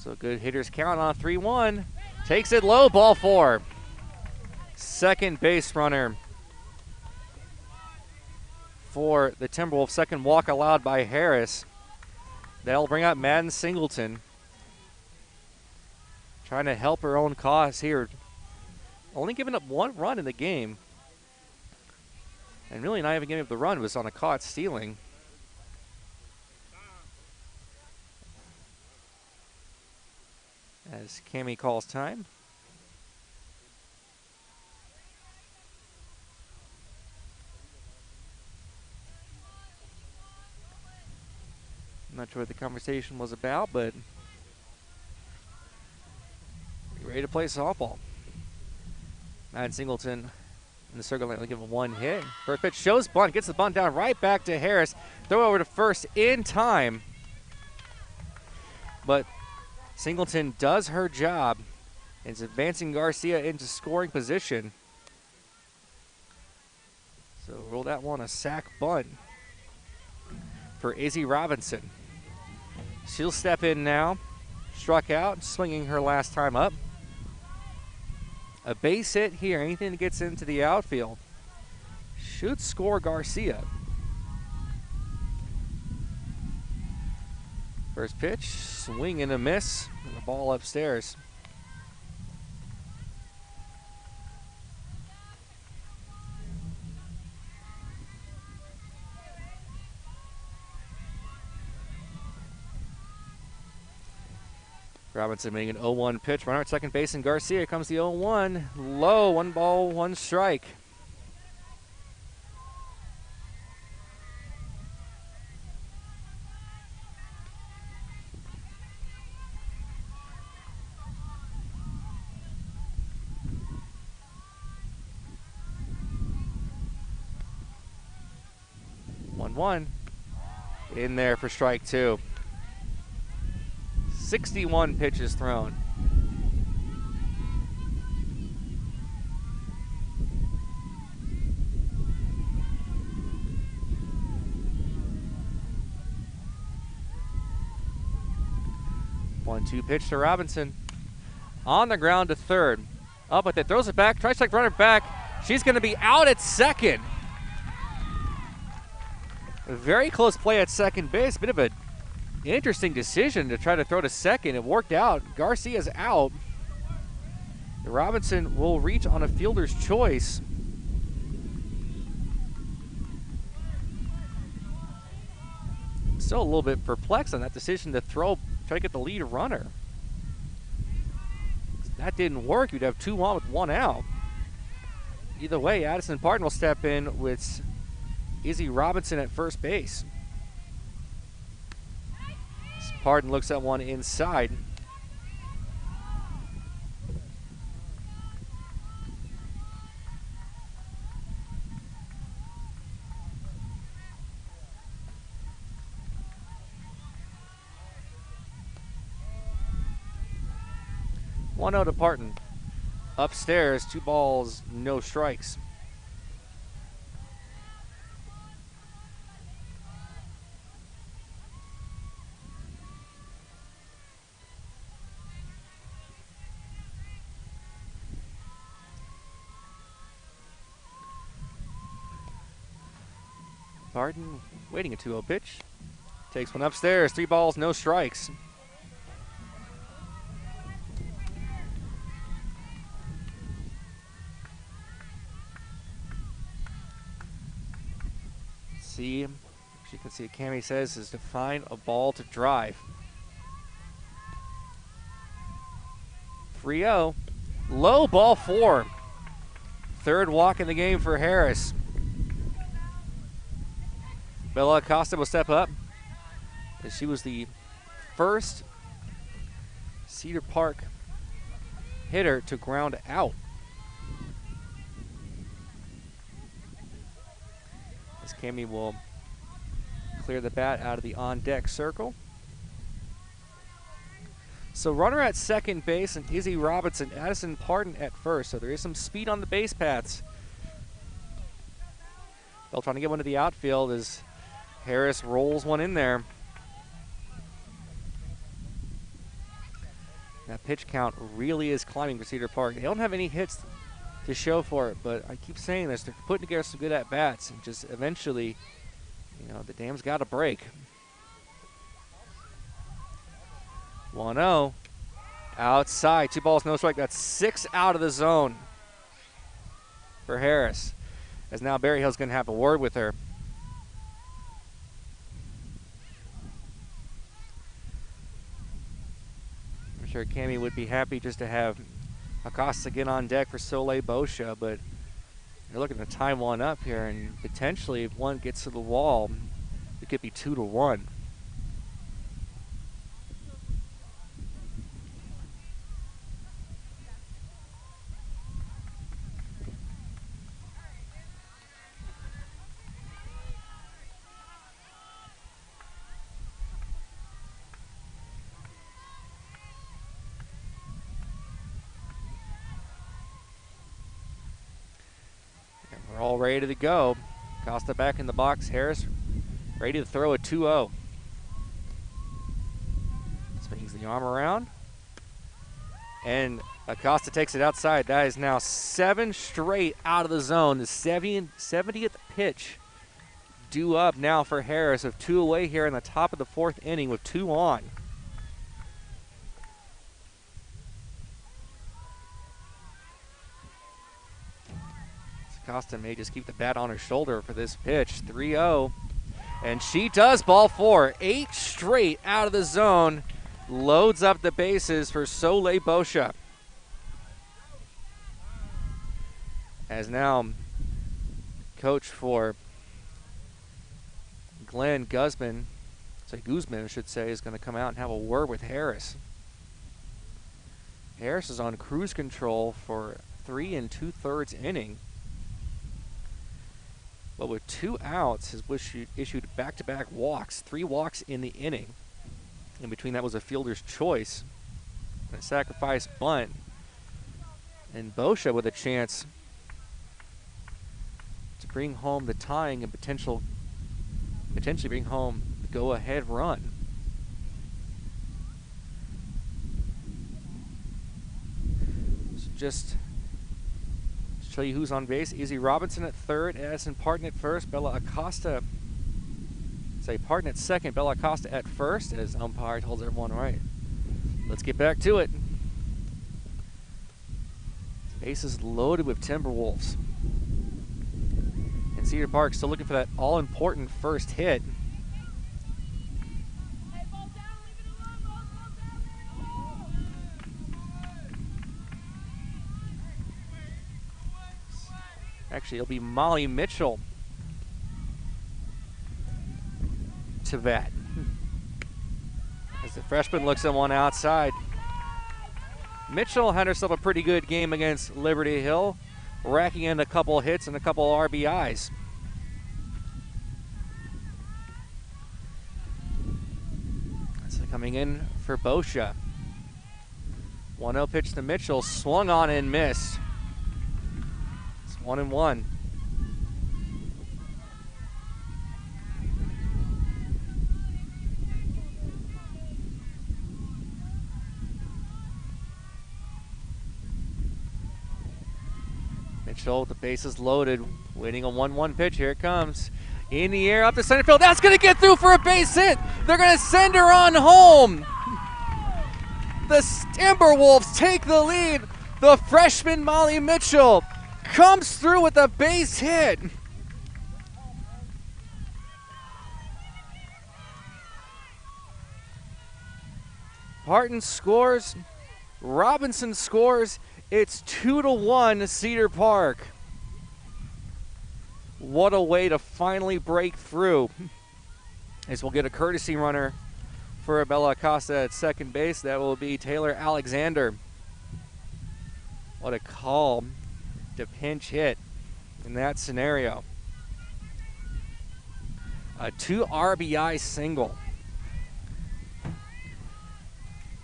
So good hitters count on 3-1. Takes it low, ball 4. Second base runner for the Timberwolves. Second walk allowed by Harris. That'll bring out Madden Singleton. Trying to help her own cause here. Only giving up 1 run in the game. And really not even giving up the run. It was on a caught stealing. As Cammie calls time. I'm not sure what the conversation was about, but ready to play softball. Madden Singleton in the circle, only given 1 hit. First pitch shows bunt, gets the bunt down right back to Harris. Throw over to first in time. But Singleton does her job. It's advancing Garcia into scoring position. So roll that one, a sac bunt for Izzy Robinson. She'll step in now. Struck out, swinging her last time up. A base hit here, anything that gets into the outfield should score Garcia. First pitch, swing and a miss, and the ball upstairs. Robinson making an 0-1 pitch. Runner at second base, and Garcia comes the 0-1. Low, 1 ball, 1 strike. One in there for strike 2. 61 pitches thrown. One-two pitch to Robinson. On the ground to third. Up with it, throws it back, tries to take runner back. She's going to be out at second. A very close play at second base. Bit of a interesting decision to try to throw to second. It worked out. Garcia's out. Robinson will reach on a fielder's choice. Still a little bit perplexed on that decision to try to get the lead runner. That didn't work. You'd have 2 on with 1 out. Either way, Addison Parton will step in with Izzy Robinson at first base. Parton looks at one inside. One out to Parton. Upstairs, 2 balls, no strikes. Parton waiting a 2-0 pitch. Takes one upstairs. 3 balls, no strikes. See, as you can see, Cammie says, is to find a ball to drive. 3-0. Low, ball 4. Third walk in the game for Harris. Bella Acosta will step up, as she was the first Cedar Park hitter to ground out. As Cammie will clear the bat out of the on-deck circle. So runner at second base and Izzy Robinson, Addison Parton at first. So there is some speed on the base paths. Bell trying to get one to the outfield as Harris rolls one in there. That pitch count really is climbing for Cedar Park. They don't have any hits to show for it, but I keep saying this, they're putting together some good at-bats, and just eventually, you know, the dam's got to break. 1-0. Outside. 2 balls, no strike. That's 6 out of the zone for Harris. As now Berryhill's going to have a word with her. I'm sure Cammie would be happy just to have Acosta get on deck for Soleil Boscia, but they're looking to tie one up here, and potentially if one gets to the wall, it could be 2-1. We're all ready to go. Acosta back in the box. Harris ready to throw a 2-0. Swings the arm around. And Acosta takes it outside. That is now 7 straight out of the zone. The 70th pitch due up now for Harris, of 2 away here in the top of the 4th inning with 2 on. Acosta may just keep the bat on her shoulder for this pitch. 3-0. And she does. Ball 4. 8 straight out of the zone. Loads up the bases for Soleil Boscia. As now coach for Glenn Guzman, I should say, is going to come out and have a word with Harris. Harris is on cruise control for 3 2/3 inning. But with 2 outs, has issued back-to-back walks, 3 walks in the inning. In between that was a fielder's choice, and a sacrifice bunt. And Boscia with a chance to bring home the tying and potentially bring home the go-ahead run. So just show you who's on base. Izzy Robinson at third, Addison Parton at first, Bella Acosta, Parton at second, Bella Acosta at first, as umpire tells everyone right. Let's get back to it. Bases loaded with Timberwolves. And Cedar Park still looking for that all-important first hit. Actually, it'll be Molly Mitchell to bat. As the freshman looks at one outside. Mitchell had herself a pretty good game against Liberty Hill, racking in a couple hits and a couple RBIs. So coming in for Boscia. 1-0 pitch to Mitchell, swung on and missed. 1-1. Mitchell with the bases loaded, waiting on 1-1 pitch. Here it comes. In the air, up to center field. That's going to get through for a base hit. They're going to send her on home. The Timberwolves take the lead. The freshman Molly Mitchell comes through with a base hit. Parton scores. Robinson scores. It's 2-1 Cedar Park. What a way to finally break through. As we'll get a courtesy runner for Bella Acosta at second base. That will be Taylor Alexander. What a call to pinch hit in that scenario. A 2 RBI single.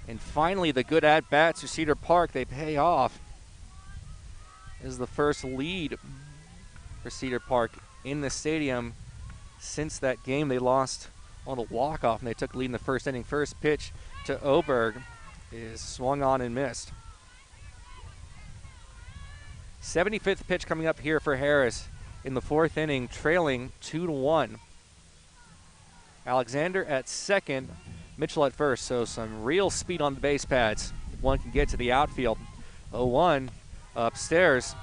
And finally, the good at-bats for Cedar Park, they pay off. This is the first lead for Cedar Park in the stadium since that game they lost on the walk-off, and they took the lead in the first inning. First pitch to Oberg. is swung on and missed. 75th pitch coming up here for Harris in the 4th inning, trailing 2-1. Alexander at second, Mitchell at first, so some real speed on the base pads. If one can get to the outfield. 0-1 upstairs.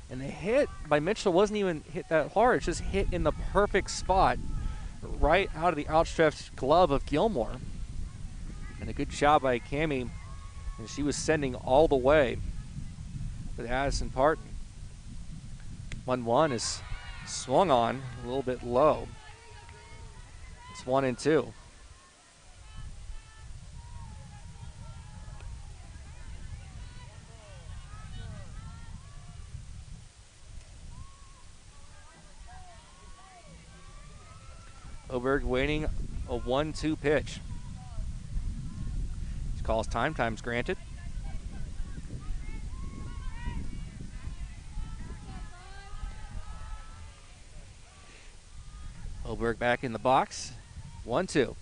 And the hit by Mitchell wasn't even hit that hard. It's just hit in the perfect spot, right out of the outstretched glove of Gilmore. And a good job by Cammie, and she was sending all the way with Addison Parton. 1-1 is swung on a little bit low. It's 1-2. Oberg waiting a 1-2 pitch. He calls time's granted. Oberg back in the box. 1-2.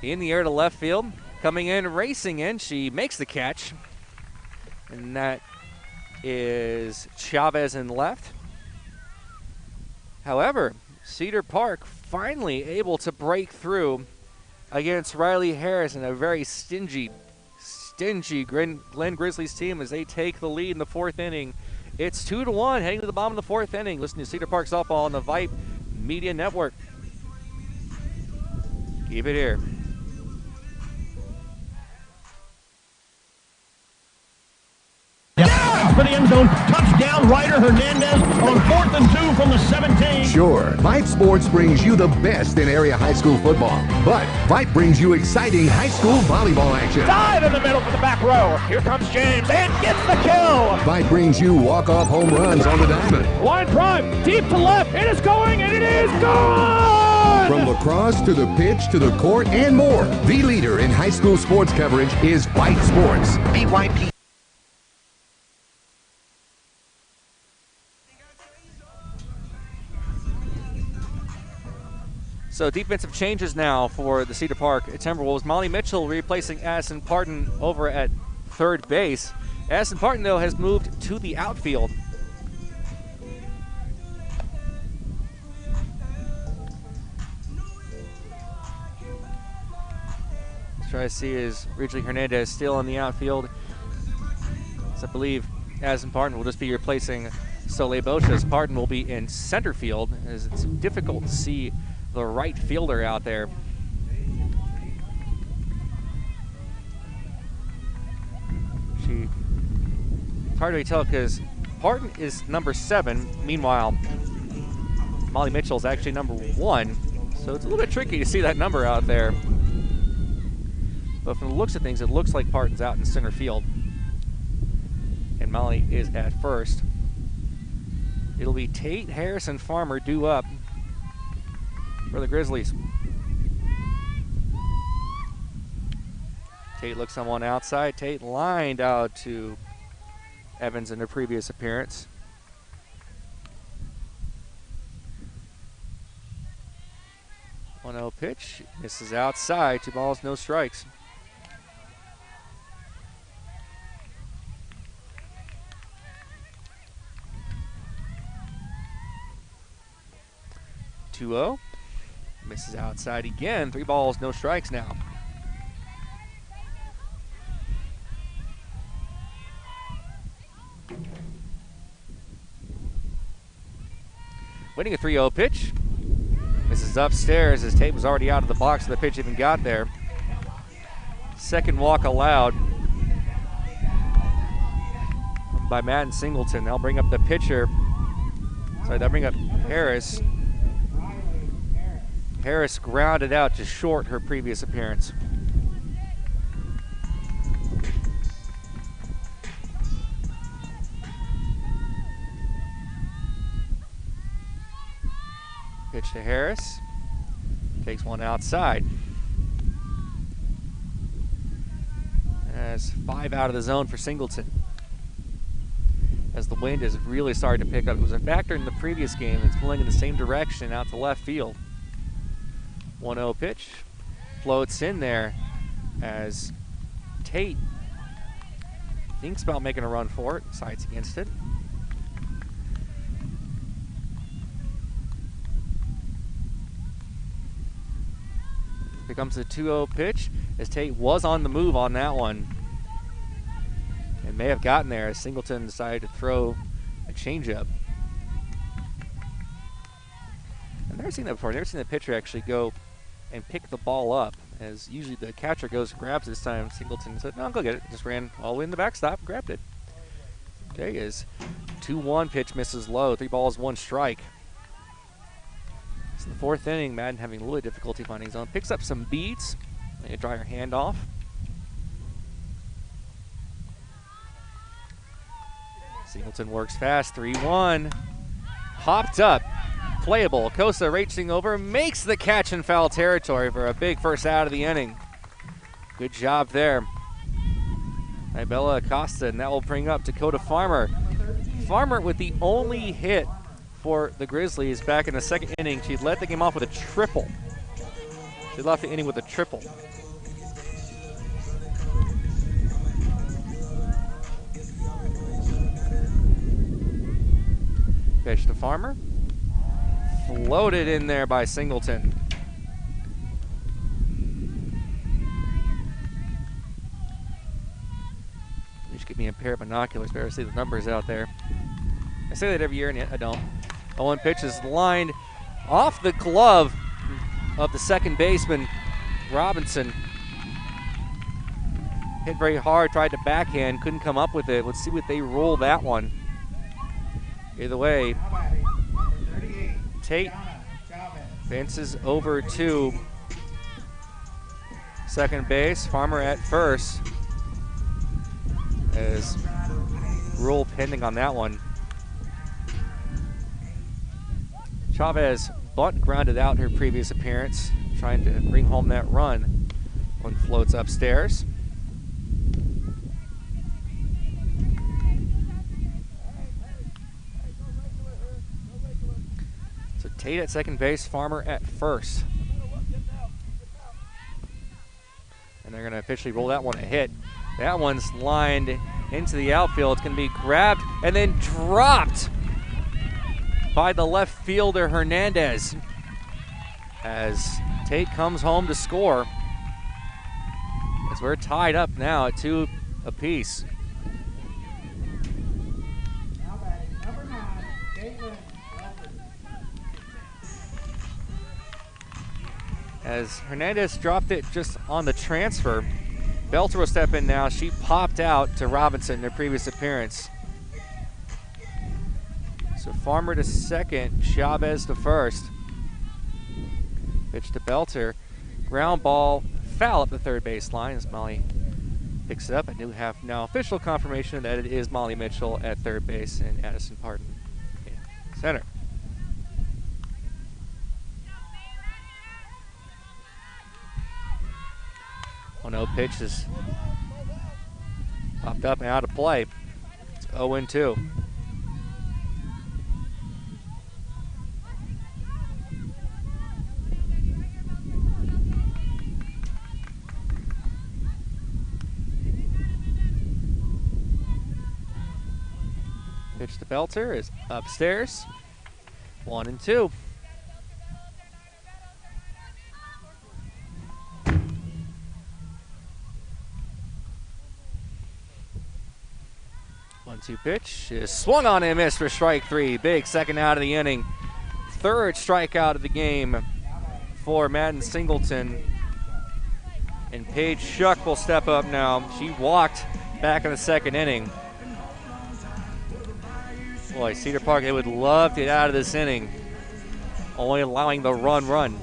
In the air to left field. Coming in, racing in. She makes the catch. And that is Chavez in left. However, Cedar Park finally able to break through against Riley Harris in a very stingy Glen Grizzlies team as they take the lead in the 4th inning. It's 2-1 heading to the bottom of the 4th inning. Listen to Cedar Park Softball on the Vype Media Network. Keep it here. For the end zone, touchdown, Ryder Hernandez on 4th and 2 from the 17. Sure, Vype Sports brings you the best in area high school football, but Vype brings you exciting high school volleyball action. Dive in the middle for the back row. Here comes James and gets the kill. Vype brings you walk-off home runs on the diamond. Line drive, deep to left. It is going, and it is gone! From lacrosse to the pitch to the court and more, the leader in high school sports coverage is Vype Sports. VYP. So defensive changes now for the Cedar Park Timberwolves. Molly Mitchell replacing Addison Parton over at third base. Addison Parton, though, has moved to the outfield. Let's try to see is Ridgely Hernandez still in the outfield. So I believe Addison Parton will just be replacing Soleil Boches. Parton will be in center field as it's difficult to see the right fielder out there. It's hard to tell because Parton is number 7. Meanwhile, Molly Mitchell is actually number 1. So it's a little bit tricky to see that number out there. But from the looks of things, it looks like Parton's out in center field. And Molly is at first. It'll be Tate, Harris, and Farmer due up for the Grizzlies. Tate looks someone outside. Tate lined out to Evans in the previous appearance. One 0 pitch. Misses outside. 2 balls, no strikes. Two-0. Misses outside again. 3 balls, no strikes now. Waiting a 3-0 pitch. Misses upstairs as Tate was already out of the box and the pitch even got there. Second walk allowed by Madden Singleton. They'll bring up the pitcher. Sorry, they'll bring up Harris. Harris grounded out to short her previous appearance. Pitch to Harris. Takes one outside. That's 5 out of the zone for Singleton. As the wind is really starting to pick up. It was a factor in the previous game. It's blowing in the same direction out to left field. 1-0 pitch. Floats in there. as Tate thinks about making a run for it, decides against it. Here comes the 2-0 pitch as Tate was on the move on that one. And may have gotten there as Singleton decided to throw a changeup. I've never seen that before. I've never seen the pitcher actually go and pick the ball up, as usually the catcher goes and grabs it. This time Singleton said, no, I'll go get it. Just ran all the way in the backstop and grabbed it. There he is. 2-1 pitch misses low. 3 balls, 1 strike. It's the 4th inning. Madden having a little difficulty finding his own. Picks up some beads. They dry her hand off. Singleton works fast. 3-1. Hopped up. Playable. Costa racing over. Makes the catch in foul territory for a big first out of the inning. Good job there by Bella Acosta, and that will bring up Dakota Farmer. Farmer with the only hit for the Grizzlies back in the 2nd inning. She led the game off with a triple. She left the inning with a triple. Pitch to Farmer. Floated in there by Singleton. You should give me a pair of binoculars, better see the numbers out there. I say that every year, and yet I don't. 0-1 pitch is lined off the glove of the second baseman, Robinson. Hit very hard, tried to backhand, couldn't come up with it. Let's see what they roll that one. Either way, Tate fences over to second base. Farmer at first. As rule pending on that one. Chavez bunt grounded out her previous appearance, trying to bring home that run. One floats upstairs. So Tate at second base, Farmer at first. And they're going to officially roll that one a hit. That one's lined into the outfield. It's going to be grabbed and then dropped by the left fielder Hernandez as Tate comes home to score. As we're tied up now at 2 apiece. Now batting number 9, Caitlin Belter. As Hernandez dropped it just on the transfer, Belter will step in now. She popped out to Robinson in their previous appearance. So Farmer to second, Chavez to first. Pitch to Belter. Ground ball, foul up the third base line as Molly picks it up. I do have now official confirmation that it is Molly Mitchell at third base and Addison Pardon in center. No pitch is popped up and out of play. It's 0-2. Pitch to Belter is upstairs. 1-2. One-two pitch is swung on and missed for strike 3. Big second out of the inning. Third strikeout of the game for Madden Singleton. And Paige Shuck will step up now. She walked back in the 2nd inning. Boy, Cedar Park, they would love to get out of this inning, only allowing the run.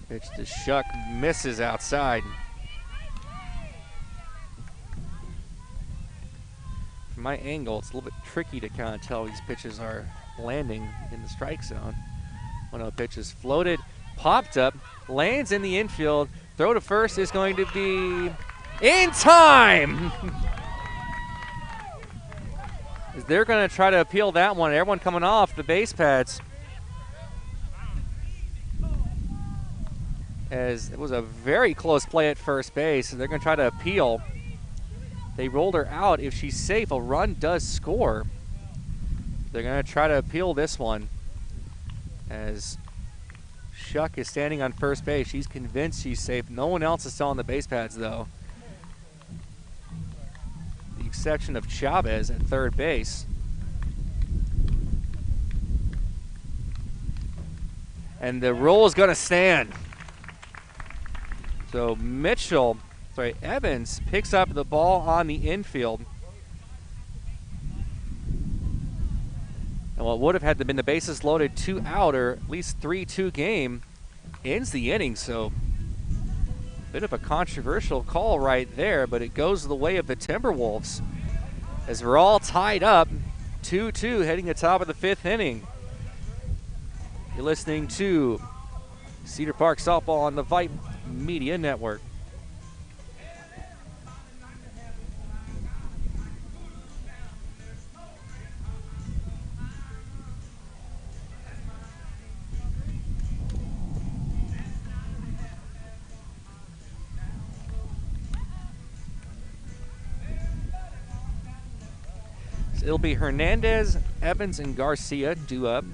Pitch to Shuck, misses outside. From my angle, it's a little bit tricky to kind of tell these pitches are landing in the strike zone. 1-0 pitch is floated, popped up, lands in the infield. Throw to first is going to be in time! They're going to try to appeal that one. Everyone coming off the base pads. as it was a very close play at first base. They're going to try to appeal. They rolled her out. If she's safe, a run does score. They're going to try to appeal this one as Shuck is standing on first base. She's convinced she's safe. No one else is still on the base pads, though. The exception of Chavez at third base. And the roll is going to stand. So Evans picks up the ball on the infield. And what would have had to been the bases loaded 2 out, or at least 3-2 game, ends the inning. So a bit of a controversial call right there, but it goes the way of the Timberwolves as we're all tied up 2-2 heading to the top of the 5th inning. You're listening to Cedar Park Softball on the Vype Media Network. So it'll be Hernandez, Evans, and Garcia due up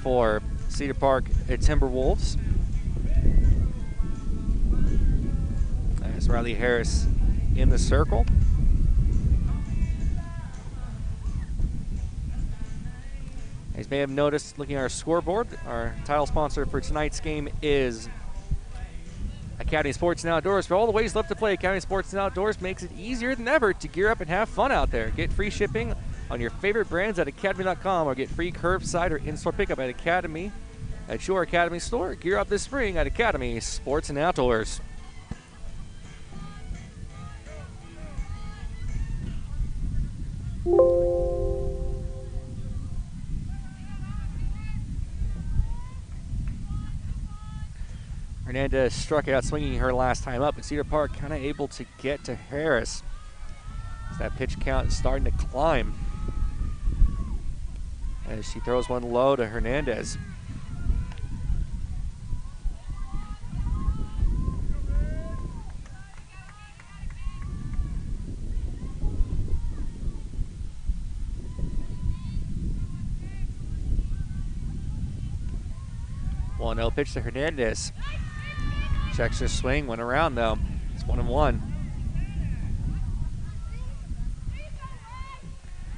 for Cedar Park Timberwolves. There's Riley Harris in the circle. As you may have noticed, looking at our scoreboard, our title sponsor for tonight's game is Academy Sports and Outdoors. For all the ways left to play, Academy Sports and Outdoors makes it easier than ever to gear up and have fun out there. Get free shipping on your favorite brands at academy.com, or get free curbside or in-store pickup at Academy at your Academy store. Gear up this spring at Academy Sports and Outdoors. Hernandez struck out swinging her last time up, and Cedar Park kind of able to get to Harris. So that pitch count is starting to climb as she throws one low to Hernandez. One 0 pitch to Hernandez. Checks her swing, went around though. It's 1-1.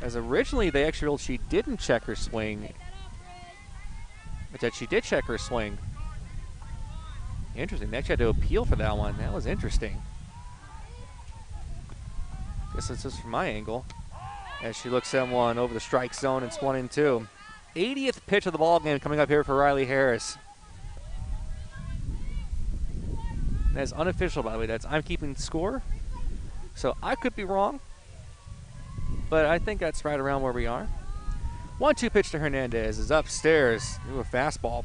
As originally they actually ruled she didn't check her swing, but that she did check her swing. Interesting. They actually had to appeal for that one. That was interesting. Guess it's just from my angle. As she looks at one over the strike zone, it's 1-2. 80th pitch of the ball game coming up here for Riley Harris. That's unofficial, by the way. That's I'm keeping score. So I could be wrong, but I think that's right around where we are. 1-2 pitch to Hernandez is upstairs. Ooh, a fastball,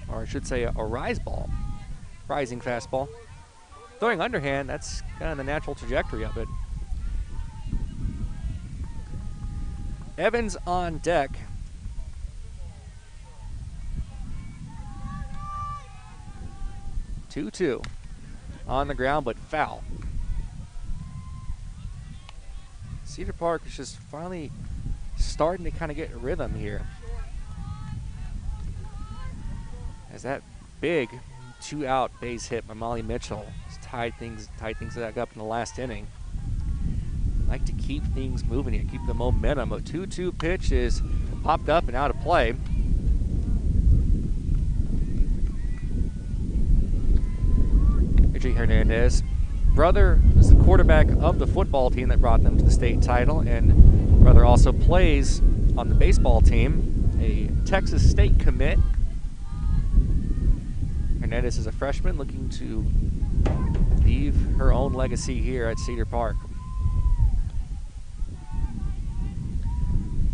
or I should say a rise ball. Rising fastball. Throwing underhand, that's kind of the natural trajectory of it. Evans on deck. Two on the ground, but foul. Cedar Park is just finally starting to kind of get a rhythm here, as that big 2-out base hit by Molly Mitchell has tied things back up in the last inning. Like to keep things moving here, keep the momentum. A 2-2 pitch is popped up and out of play. Hernandez, brother is the quarterback of the football team that brought them to the state title, and brother also plays on the baseball team, a Texas State commit. Hernandez is a freshman looking to leave her own legacy here at Cedar Park.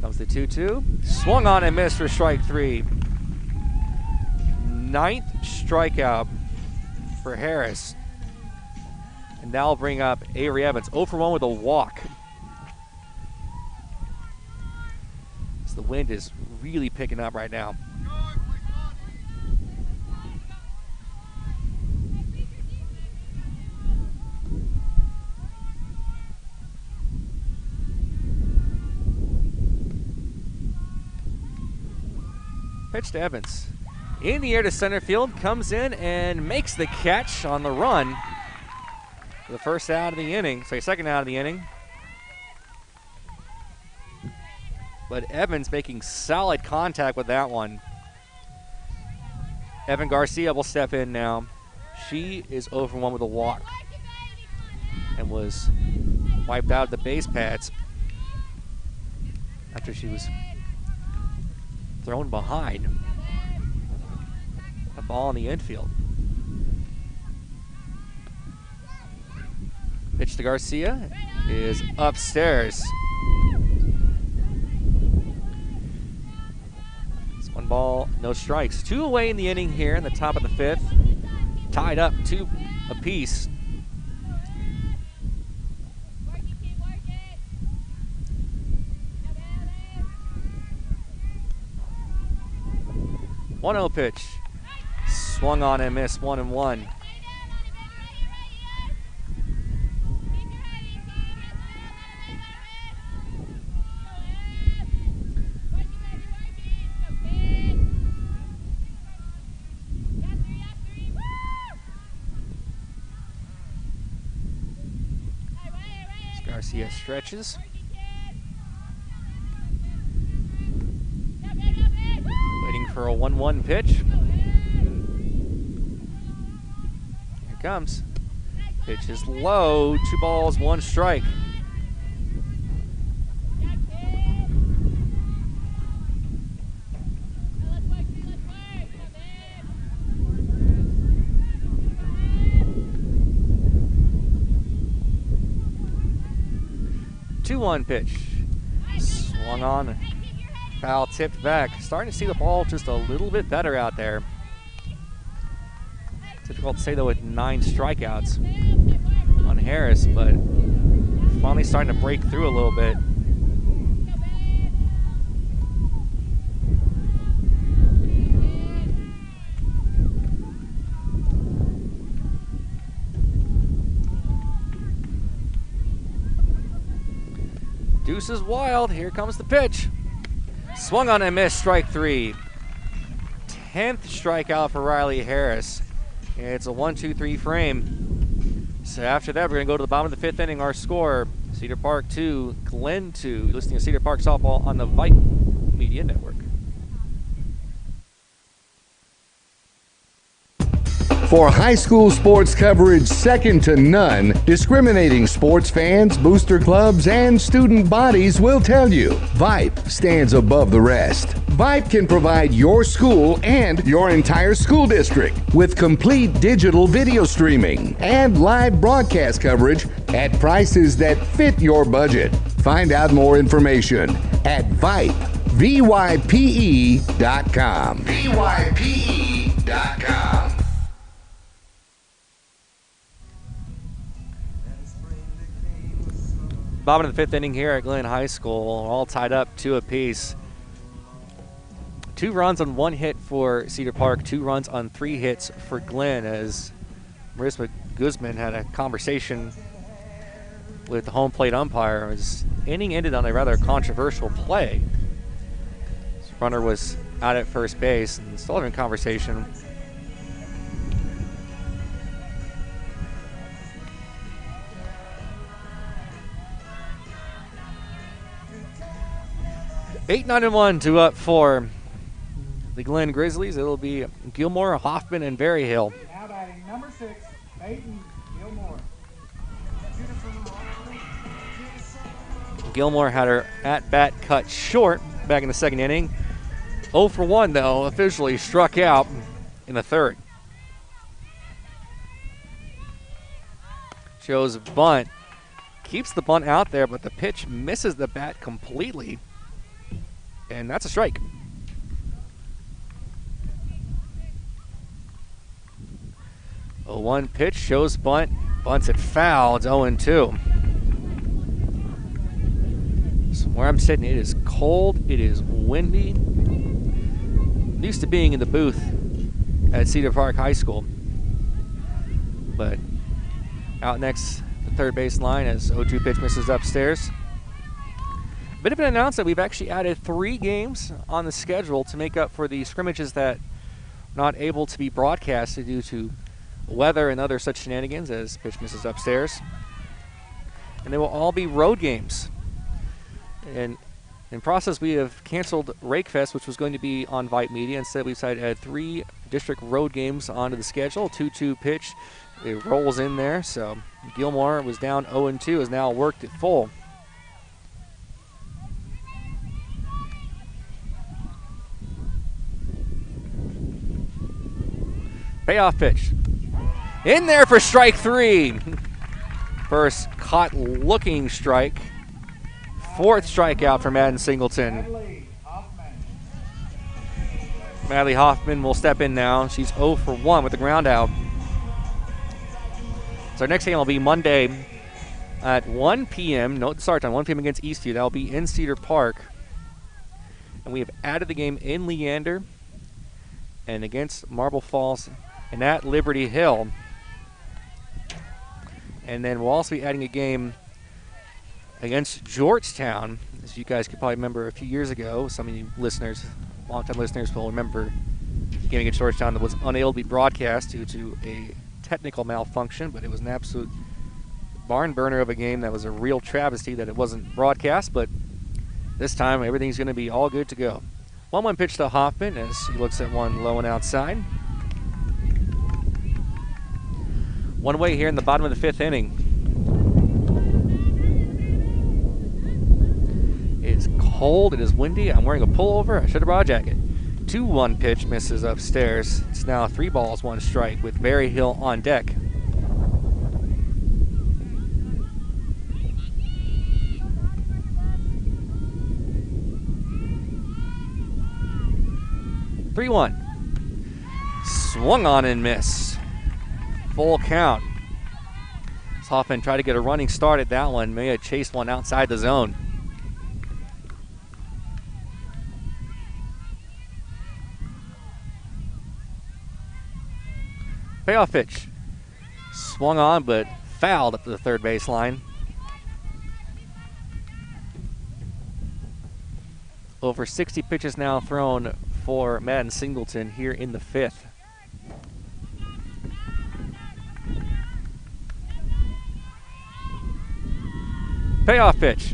Comes the 2-2, swung on and missed for strike 3. 9th strikeout for Harris. And that'll bring up Avery Evans, 0 for 1 with a walk. So the wind is really picking up right now. Pitch to Evans. In the air to center field, comes in and makes the catch on the run. The first out of the inning, second out of the inning. But Evans making solid contact with that one. Evan Garcia will step in now. She is 0 for 1 with a walk and was wiped out of the base pads after she was thrown behind a ball in the infield. Pitch to Garcia is upstairs. It's 1 ball, no strikes. 2 away in the inning here in the top of the 5th. Tied up 2 apiece. One 0 pitch. Swung on and missed, 1-1. Garcia stretches. Waiting for a 1-1 pitch. Here it comes. Pitch is low. 2 balls, 1 strike. One pitch. Swung on. Foul tipped back. Starting to see the ball just a little bit better out there. Difficult to say though with 9 strikeouts on Harris, but finally starting to break through a little bit. Deuce is wild. Here comes the pitch. Swung on and missed. Strike 3. 10th strikeout for Riley Harris. It's a 1-2-3 frame. So after that, we're going to go to the bottom of the 5th inning. Our score, Cedar Park 2, Glen 2. You're listening to Cedar Park Softball on the Vype Media Network. For high school sports coverage second to none, discriminating sports fans, booster clubs, and student bodies will tell you Vype stands above the rest. Vype can provide your school and your entire school district with complete digital video streaming and live broadcast coverage at prices that fit your budget. Find out more information at Vype, VYPE.com. VYPE.com. Bottom of the 5th inning here at Glen High School, all tied up 2 apiece. 2 runs on 1 hit for Cedar Park, 2 runs on 3 hits for Glen, as Marissa Guzman had a conversation with the home plate umpire. His inning ended on a rather controversial play. This runner was out at first base and still having a conversation. Eight, 9, and 1 to up for the Glen Grizzlies. It'll be Gilmore, Hoffman, and Berryhill. Now batting number 6, Peyton Gilmore. Gilmore had her at-bat cut short back in the 2nd inning. 0 for 1, though, officially struck out in the 3rd. Shows bunt. Keeps the bunt out there, but the pitch misses the bat completely. And that's a strike. 0-1 pitch, shows bunt, bunts it foul. It's 0-2. So where I'm sitting, it is cold, it is windy. I'm used to being in the booth at Cedar Park High School. But out next, the 3rd base line as 0-2 pitch misses upstairs. Bit of an announcement, we've actually added 3 games on the schedule to make up for the scrimmages that are not able to be broadcasted due to weather and other such shenanigans as pitch misses upstairs. And they will all be road games. And in process, we have canceled Rakefest, which was going to be on Vype Media. Instead, we decided to add 3 district road games onto the schedule. 2-2 pitch. It rolls in there. So Gilmore was down 0-2, has now worked it full. Payoff pitch. In there for strike 3. First caught looking strike. 4th strikeout for Madden Singleton. Madly Hoffman will step in now. She's 0 for 1 with the ground out. So our next game will be Monday at 1 p.m. Note the start time, 1 p.m. against Eastview. That will be in Cedar Park. And we have added the game in Leander and against Marble Falls and at Liberty Hill. And then we'll also be adding a game against Georgetown. As you guys could probably remember a few years ago, some of you listeners, longtime listeners will remember the game against Georgetown that was unable to be broadcast due to a technical malfunction, but it was an absolute barn burner of a game that was a real travesty that it wasn't broadcast, but this time everything's going to be all good to go. 1-1 pitch to Hoffman as he looks at one low and outside. One away here in the bottom of the 5th inning. It is cold, it is windy, I'm wearing a pullover, I should have brought a jacket. 2-1 pitch misses upstairs. It's now 3 balls, 1 strike with Berry Hill on deck. (3-1). Swung on and missed. Full count. Hoffman tried to get a running start at that one. May have chased one outside the zone. Payoff pitch. Swung on but fouled up to the third baseline. Over 60 pitches now thrown for Madden Singleton here in the 5th. Payoff pitch.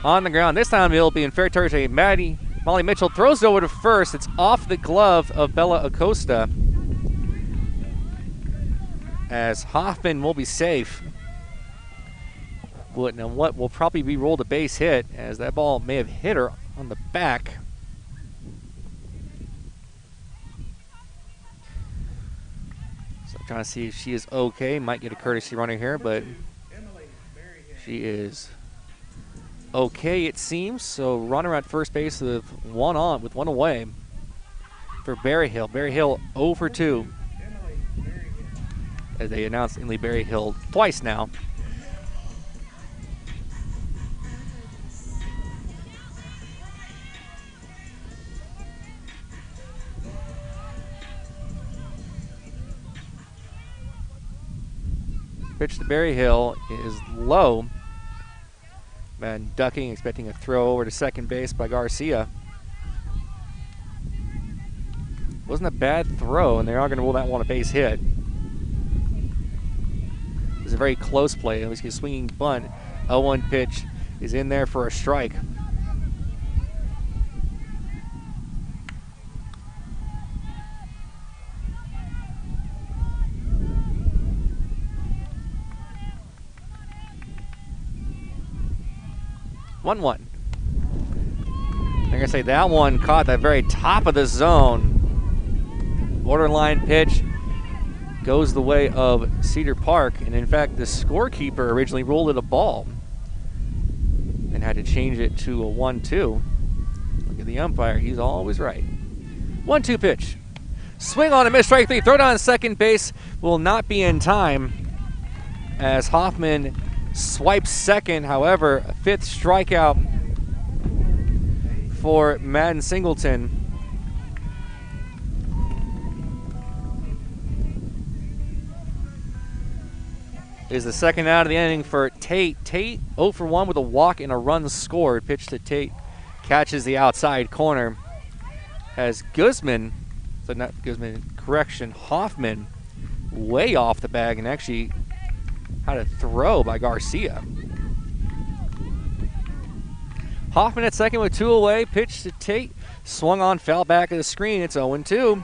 On the ground. This time it'll be in fair territory. Molly Mitchell throws it over to first. It's off the glove of Bella Acosta. As Hoffman will be safe. Now what will probably be rolled a base hit as that ball may have hit her on the back. So I'm trying to see if she is okay. Might get a courtesy runner here, but she is okay, it seems. So runner at first base with one on, with one away for Berry Hill. Berry Hill 0 for 2. As they announced Emily Berry Hill twice now. Pitch to Berry Hill is low. Man ducking, expecting a throw over to second base by Garcia. Wasn't a bad throw, and they are going to rule that one a base hit. It was a very close play. At least a swinging bunt. 0-1 pitch is in there for a strike. One. I'm going to say that one caught the very top of the zone. Borderline pitch goes the way of Cedar Park. And in fact, the scorekeeper originally ruled it a ball and had to change it to a 1-2. Look at the umpire. He's always right. 1-2 pitch. Swing on a miss, strike 3. Throw down second base will not be in time as Hoffman swipes second. However, a 5th strikeout for Madden Singleton. Is the second out of the inning for Tate. Tate 0 for 1 with a walk and a run scored. Pitch to Tate. Catches the outside corner. As Guzman, so not Guzman, correction, Hoffman way off the bag and actually had a throw by Garcia. Hoffman at second with 2 away. Pitch to Tate. Swung on, foul back of the screen. It's 0-2.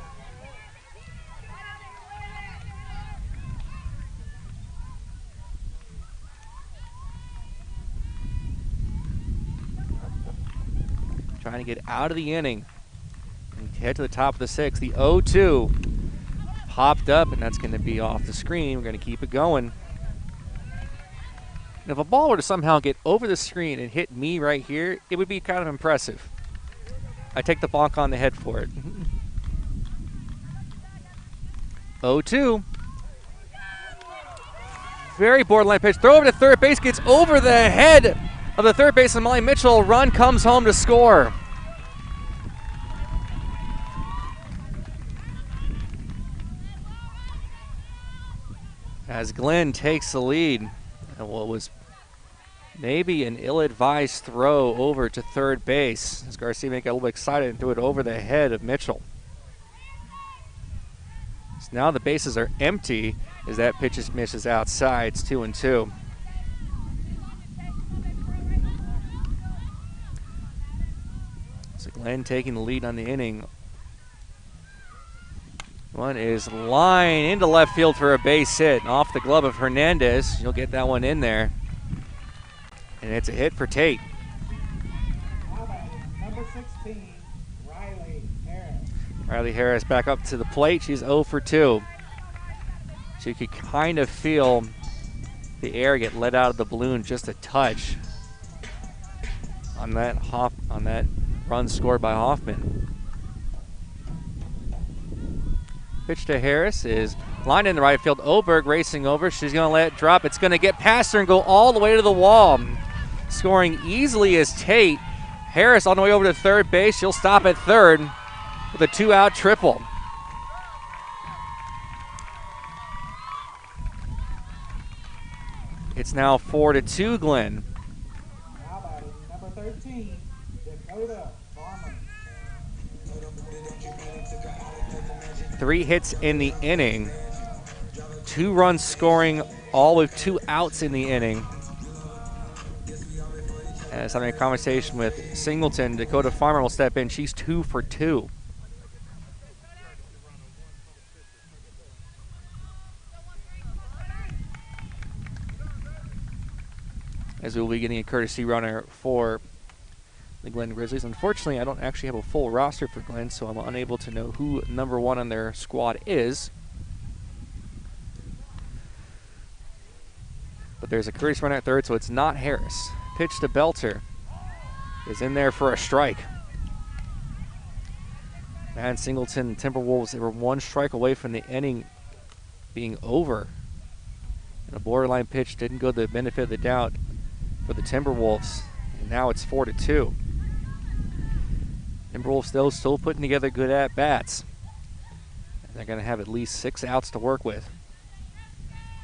Trying to get out of the inning and head to the top of the 6th. The 0-2 popped up, and that's going to be off the screen. We're going to keep it going. And if a ball were to somehow get over the screen and hit me right here, it would be kind of impressive. I take the bonk on the head for it. 0-2. Very borderline pitch. Throw over to third base. Gets over the head of the third baseman, Molly Mitchell. Run comes home to score. As Glenn takes the lead. And what was maybe an ill-advised throw over to third base. As Garcia got a little bit excited and threw it over the head of Mitchell. So now the bases are empty as that pitch misses outside. It's 2-2. So Glenn taking the lead on the inning. One is line into left field for a base hit. Off the glove of Hernandez. You'll get that one in there. And it's a hit for Tate. Number 16, Riley Harris. Riley Harris back up to the plate. She's 0 for 2. So you could kind of feel the air get let out of the balloon just a touch on that run scored by Hoffman. Pitch to Harris is lined in the right field. Oberg racing over. She's going to let it drop. It's going to get past her and go all the way to the wall. Scoring easily is Tate. Harris on the way over to third base. She'll stop at third with a 2-out triple. It's now 4-2, Glenn. How about it? Number 13, Dakota Farmer. 3 hits in the inning. 2 runs scoring, all with 2 outs in the inning. As having a conversation with Singleton, Dakota Farmer will step in. She's 2 for 2. As we will be getting a courtesy runner for the Glen Grizzlies. Unfortunately, I don't actually have a full roster for Glen, so I'm unable to know who number 1 on their squad is. But there's a courtesy runner at third, so it's not Harris. Pitch to Belter is in there for a strike. And Singleton Timberwolves, they were 1 strike away from the inning being over. And a borderline pitch didn't go the benefit of the doubt for the Timberwolves. And now it's 4-2. Timberwolves though still putting together good at-bats. They're going to have at least 6 outs to work with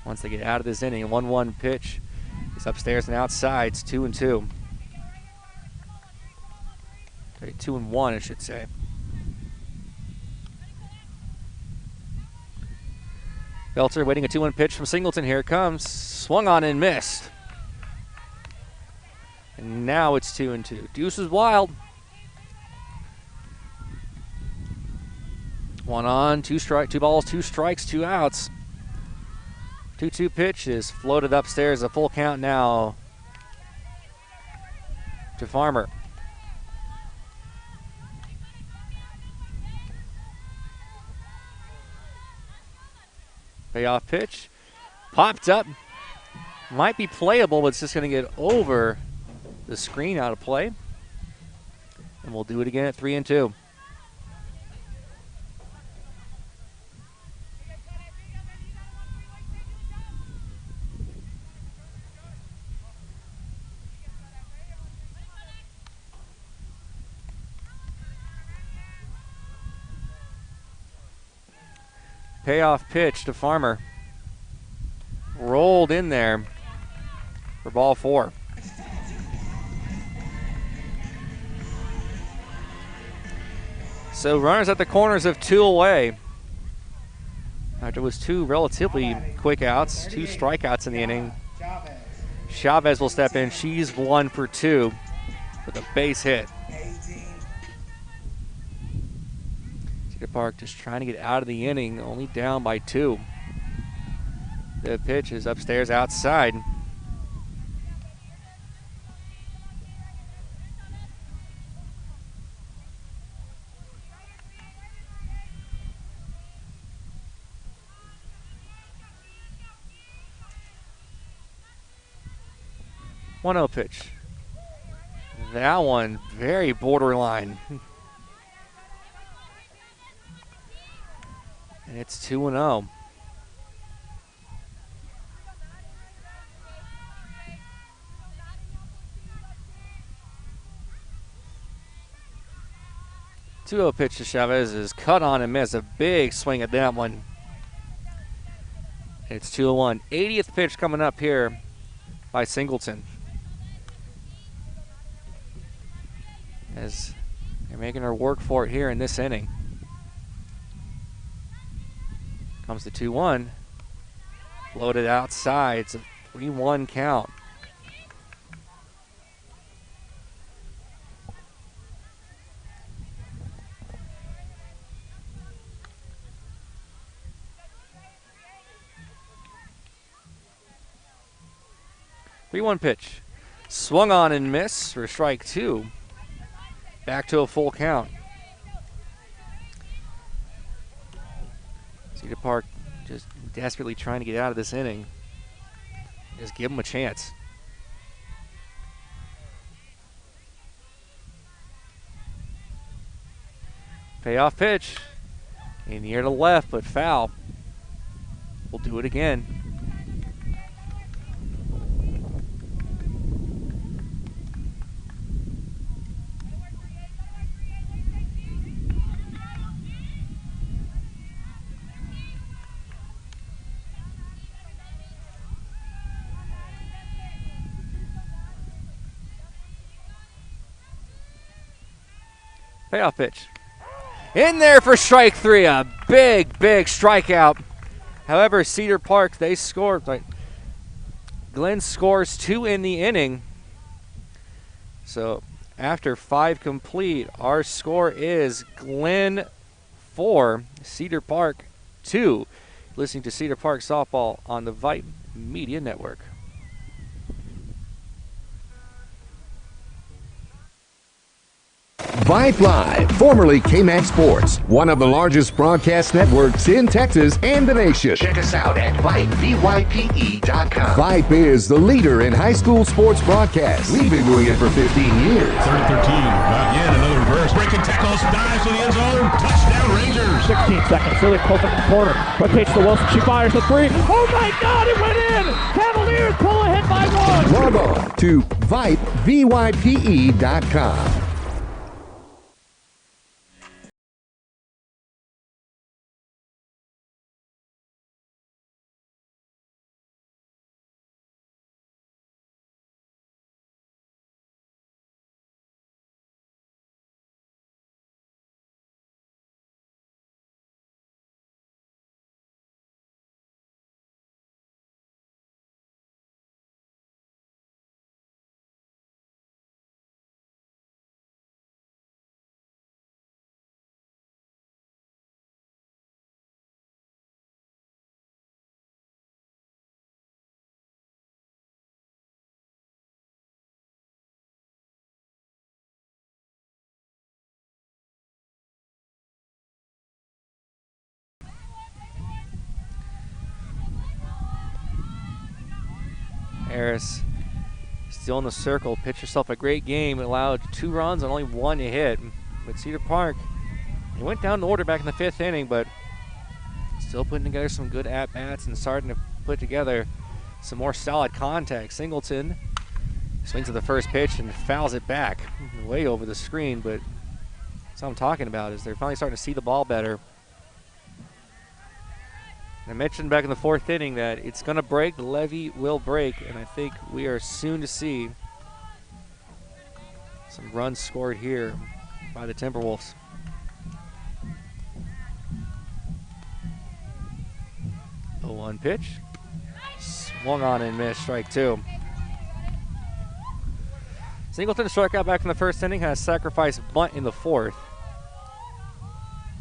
once they get out of this inning. 1-1 pitch. It's upstairs and outside. It's 2-2. 2-1, I should say. Belter waiting a 2-1 pitch from Singleton. Here it comes. Swung on and missed. And now it's 2-2. Deuce is wild. 1 on, 2 balls, 2 strikes, 2 outs. 2-2 pitch is floated upstairs. A full count now to Farmer. Payoff pitch. Popped up. Might be playable, but it's just going to get over the screen out of play. And we'll do it again at 3-2. Payoff pitch to Farmer. Rolled in there. for ball 4. So runners at the corners of 2 away. After it was 2 relatively quick outs, 2 strikeouts in the inning. Chavez will step in. She's 1 for 2 with a base hit. Cedar Park just trying to get out of the inning, only down by 2. The pitch is upstairs outside. One-zero pitch. That one very borderline. And it's 2-0. Two-zero pitch to Chavez is cut on and miss. A big swing at that one. It's 2-1. 80th pitch coming up here by Singleton. As they're making her work for it here in this inning. Comes the 2-1. Floated outside. It's a 3-1 count. Three-one pitch. Swung on and missed for strike 2. Back to a full count. Cedar Park just desperately trying to get out of this inning. Just give them a chance. Payoff pitch. In the air to left, but foul. We'll do it again. Payoff pitch. In there for strike 3. A big, big strikeout. However, Cedar Park, they scored. Glenn scores 2 in the inning. So after 5 complete, our score is Glenn 4, Cedar Park 2. Listening to Cedar Park Softball on the Vype Media Network. Vype Live, formerly KMAX Sports, one of the largest broadcast networks in Texas and the nation. Check us out at Vype, VYPE.com. Vype is the leader in high school sports broadcasts. We've been doing it for 15 years. 3rd and 13. Again, another reverse. Breaking tackles, dives to the end zone. Touchdown, Rangers. 16 seconds, really close at the corner. Quick pitch to Wilson, she fires the 3. Oh my God, it went in! Cavaliers pull ahead by 1. Log on to Vype, VYPE.com. Harris still in the circle, pitched herself a great game, allowed 2 runs and only 1 hit. But Cedar Park, they went down the order back in the 5th inning, but still putting together some good at-bats and starting to put together some more solid contact. Singleton swings at the first pitch and fouls it back way over the screen, but that's what I'm talking about, is they're finally starting to see the ball better. I mentioned back in the 4th inning that it's going to break. The levee will break, and I think we are soon to see some runs scored here by the Timberwolves. The 1 pitch. Swung on and missed, strike 2. Singleton struck out back in the 1st inning, had a sacrifice bunt in the 4th.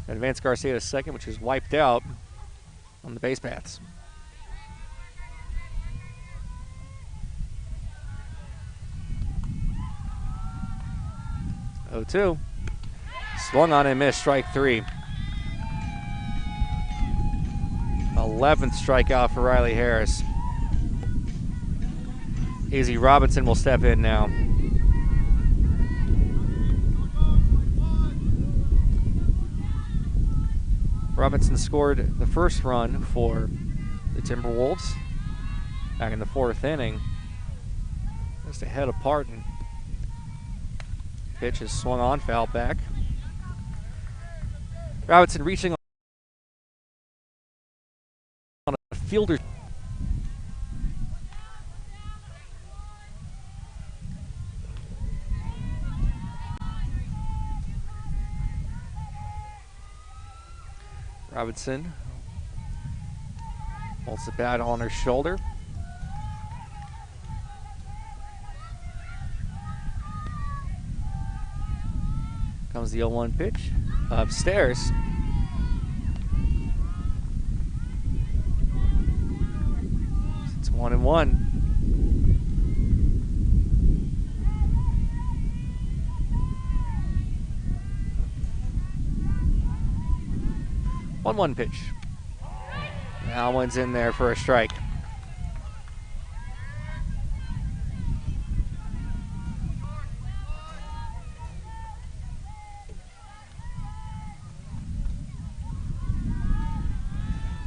Advanced Garcia to second, which is wiped out on the base paths. Oh, 2. Swung on and missed, strike 3. 11th strikeout for Riley Harris. Izzy Robinson will step in now. Robinson scored the first run for the Timberwolves back in the 4th inning. Just ahead of Parton. Pitch is swung on, foul back. Robinson reaching on a fielder. Robinson holds the bat on her shoulder. Comes the 0-1 pitch. Upstairs. It's 1-1. One pitch. Now one's in there for a strike.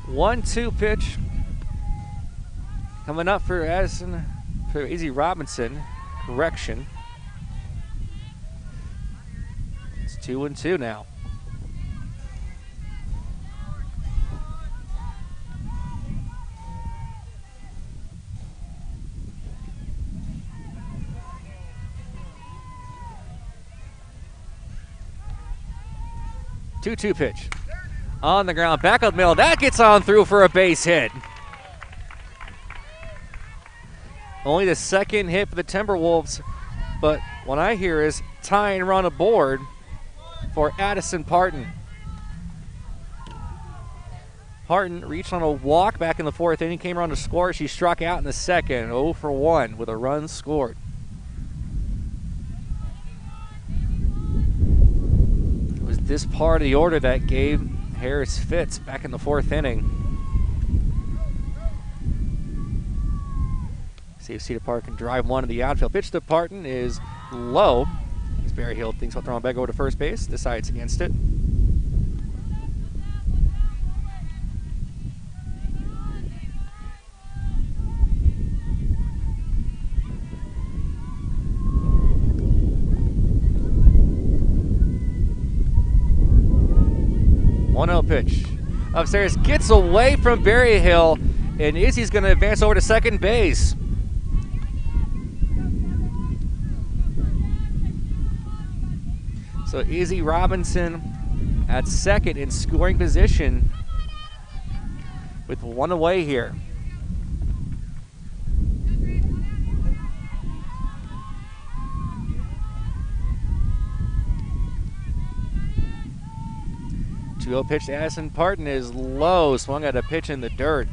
One-two pitch coming up for Addison, for Izzy Robinson. Correction. It's 2-2 now. Two-two pitch. On the ground, back up middle. That gets on through for a base hit. Only the second hit for the Timberwolves, but what I hear is tying run aboard for Addison Parton. Parton reached on a walk back in the 4th inning, came around to score. She struck out in the 2nd, 0 for 1 with a run scored. It was this part of the order that gave Harris fits back in the 4th inning. See if Cedar Park can drive one to the outfield. Pitch to Parton is low. As Barry Hill thinks about throwing back over to first base, decides against it. Pitch. Upstairs, gets away from Barry Hill, and Izzy's going to advance over to second base. So Izzy Robinson at second in scoring position with one away here. To-go pitch to Addison Parton is low, swung at a pitch in the dirt.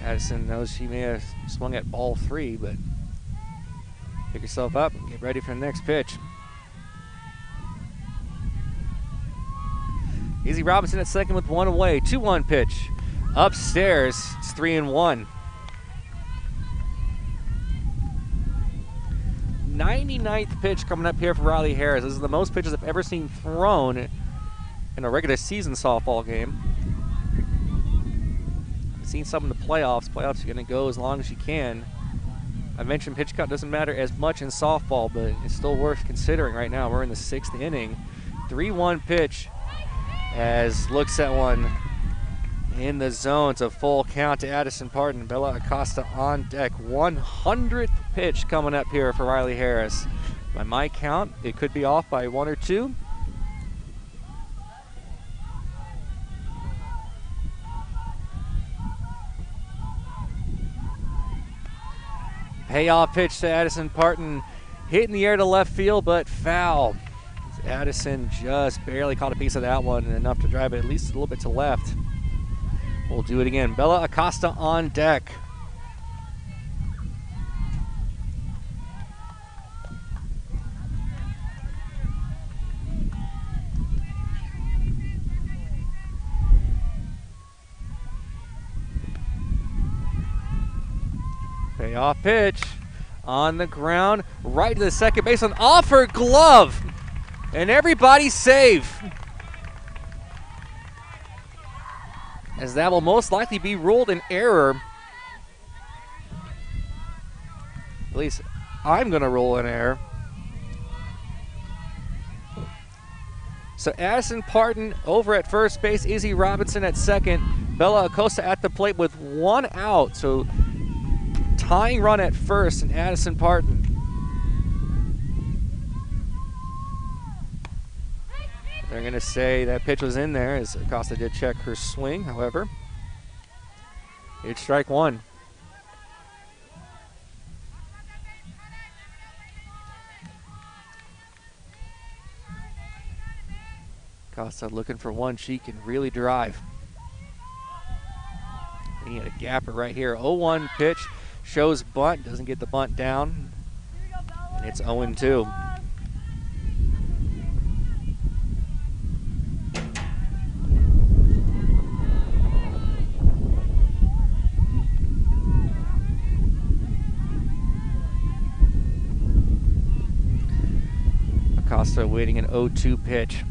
Addison knows she may have swung at ball 3, but pick yourself up and get ready for the next pitch. Izzy Robinson at second with one away. 2-1 pitch. Upstairs, it's 3-1. 99th pitch coming up here for Riley Harris. This is the most pitches I've ever seen thrown in a regular season softball game. I've seen some in the playoffs. Playoffs, you're going to go as long as you can. I mentioned pitch count doesn't matter as much in softball, but it's still worth considering right now. We're in the 6th inning. 3-1 pitch as looks at one in the zone. It's a full count to Addison Parton. Bella Acosta on deck. 100th pitch coming up here for Riley Harris. By my count, it could be off by 1 or 2. Payoff pitch to Addison Parton. Hit in the air to left field, but foul. Addison just barely caught a piece of that one, and enough to drive it at least a little bit to left. We'll do it again. Bella Acosta on deck. Payoff pitch on the ground, right to the second baseman, off her glove, and everybody's safe. As that will most likely be ruled an error. At least I'm going to rule an error. So Addison Parton over at first base, Izzy Robinson at second, Bella Acosta at the plate with 1 out. So tying run at first and Addison Parton. They're going to say that pitch was in there as Acosta did check her swing. However, it's strike 1. Acosta looking for one she can really drive. He had a gapper right here. 0-1 pitch. Shows bunt, doesn't get the bunt down, and it's 0-2. Acosta waiting an 0-2 pitch.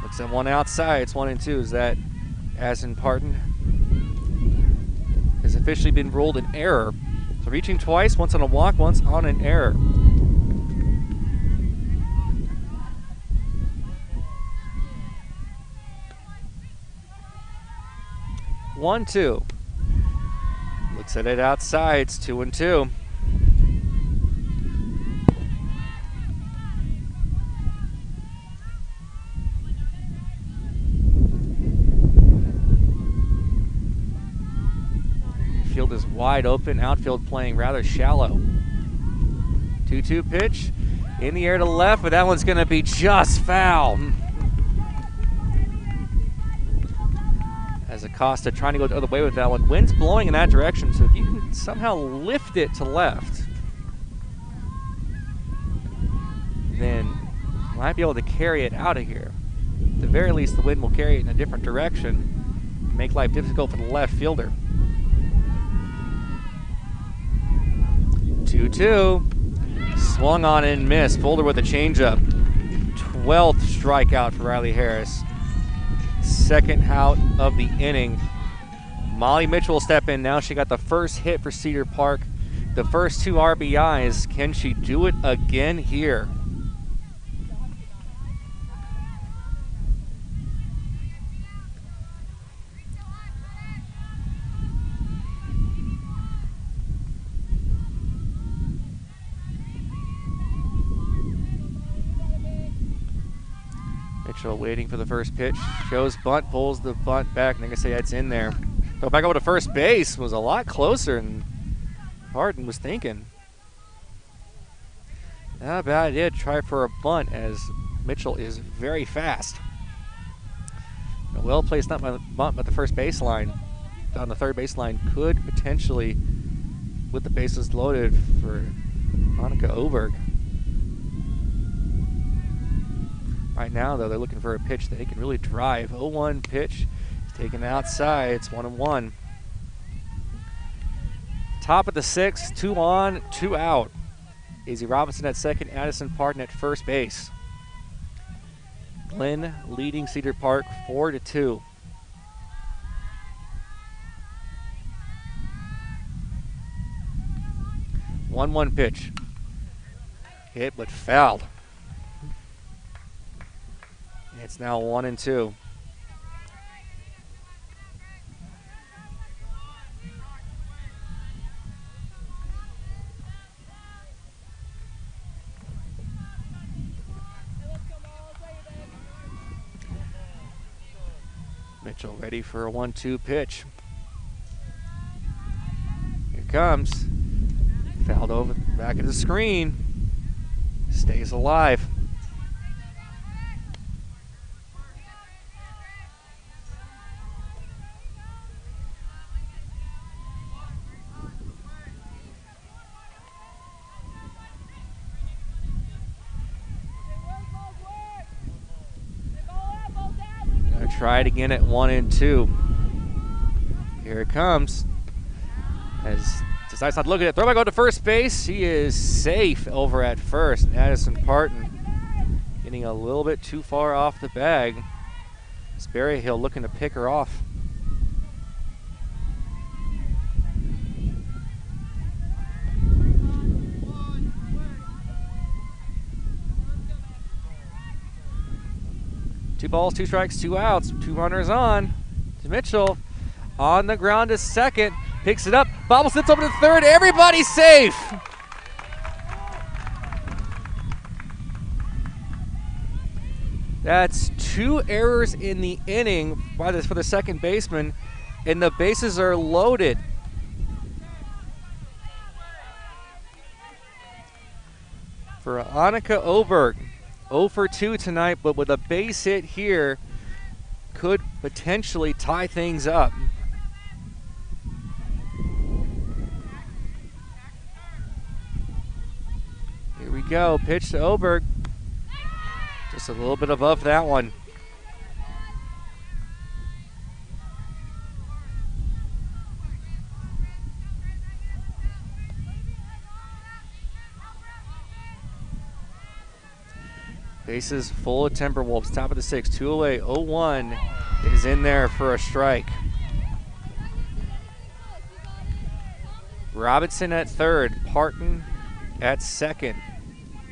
Looks at one outside, it's 1-2. Is that Addison Parton has officially been ruled an error. So reaching twice, once on a walk, once on an error. One, 2. Looks at it outside, it's 2-2. Field is wide open, outfield playing rather shallow. 2-2 pitch in the air to left, but that one's going to be just foul. As Acosta trying to go the other way with that one. Wind's blowing in that direction, so if you can somehow lift it to left, then you might be able to carry it out of here. At the very least, the wind will carry it in a different direction, make life difficult for the left fielder. 2-2. Swung on and missed. Folder with a changeup. 12th strikeout for Riley Harris. Second out of the inning. Molly Mitchell will step in now. She got the first hit for Cedar Park. The first 2 RBIs. Can she do it again here? Mitchell waiting for the first pitch. Shows bunt, pulls the bunt back, and they're going to say that's in there. So back over to first base was a lot closer than Parton was thinking. Not a bad idea to try for a bunt as Mitchell is very fast. A well-placed not by the bunt, but the first baseline. Down the third baseline could potentially, with the bases loaded, for Monica Oberg. Right now, though, they're looking for a pitch that they can really drive. 0-1 pitch. It's taken outside. It's 1-1. Top of the 6th, 2 on, 2 out. Izzy Robinson at second, Addison Parton at first base. Glenn leading Cedar Park 4-2. 1-1 pitch. Hit but fouled. It's now 1-2. Mitchell ready for a 1-2 pitch. Here comes. Fouled over back of the screen. Stays alive. Try it again at 1-2. Here it comes. As decides not to look at it. Throw back out to first base. He is safe over at first. And Addison Parton getting a little bit too far off the bag. It's Berryhill looking to pick her off. Two balls, 2 strikes, 2 outs, 2 runners on. To Mitchell, on the ground to second, picks it up, bobbles it over to third, everybody's safe. That's 2 errors in the inning for the second baseman, and the bases are loaded. For Annika Oberg, 0 for 2 tonight, but with a base hit here, could potentially tie things up. Here we go, pitch to Oberg. Just a little bit above that one. Bases full of Timberwolves. Top of the 6th, 2 away. 0-1 is in there for a strike. Robinson at third, Parton at second,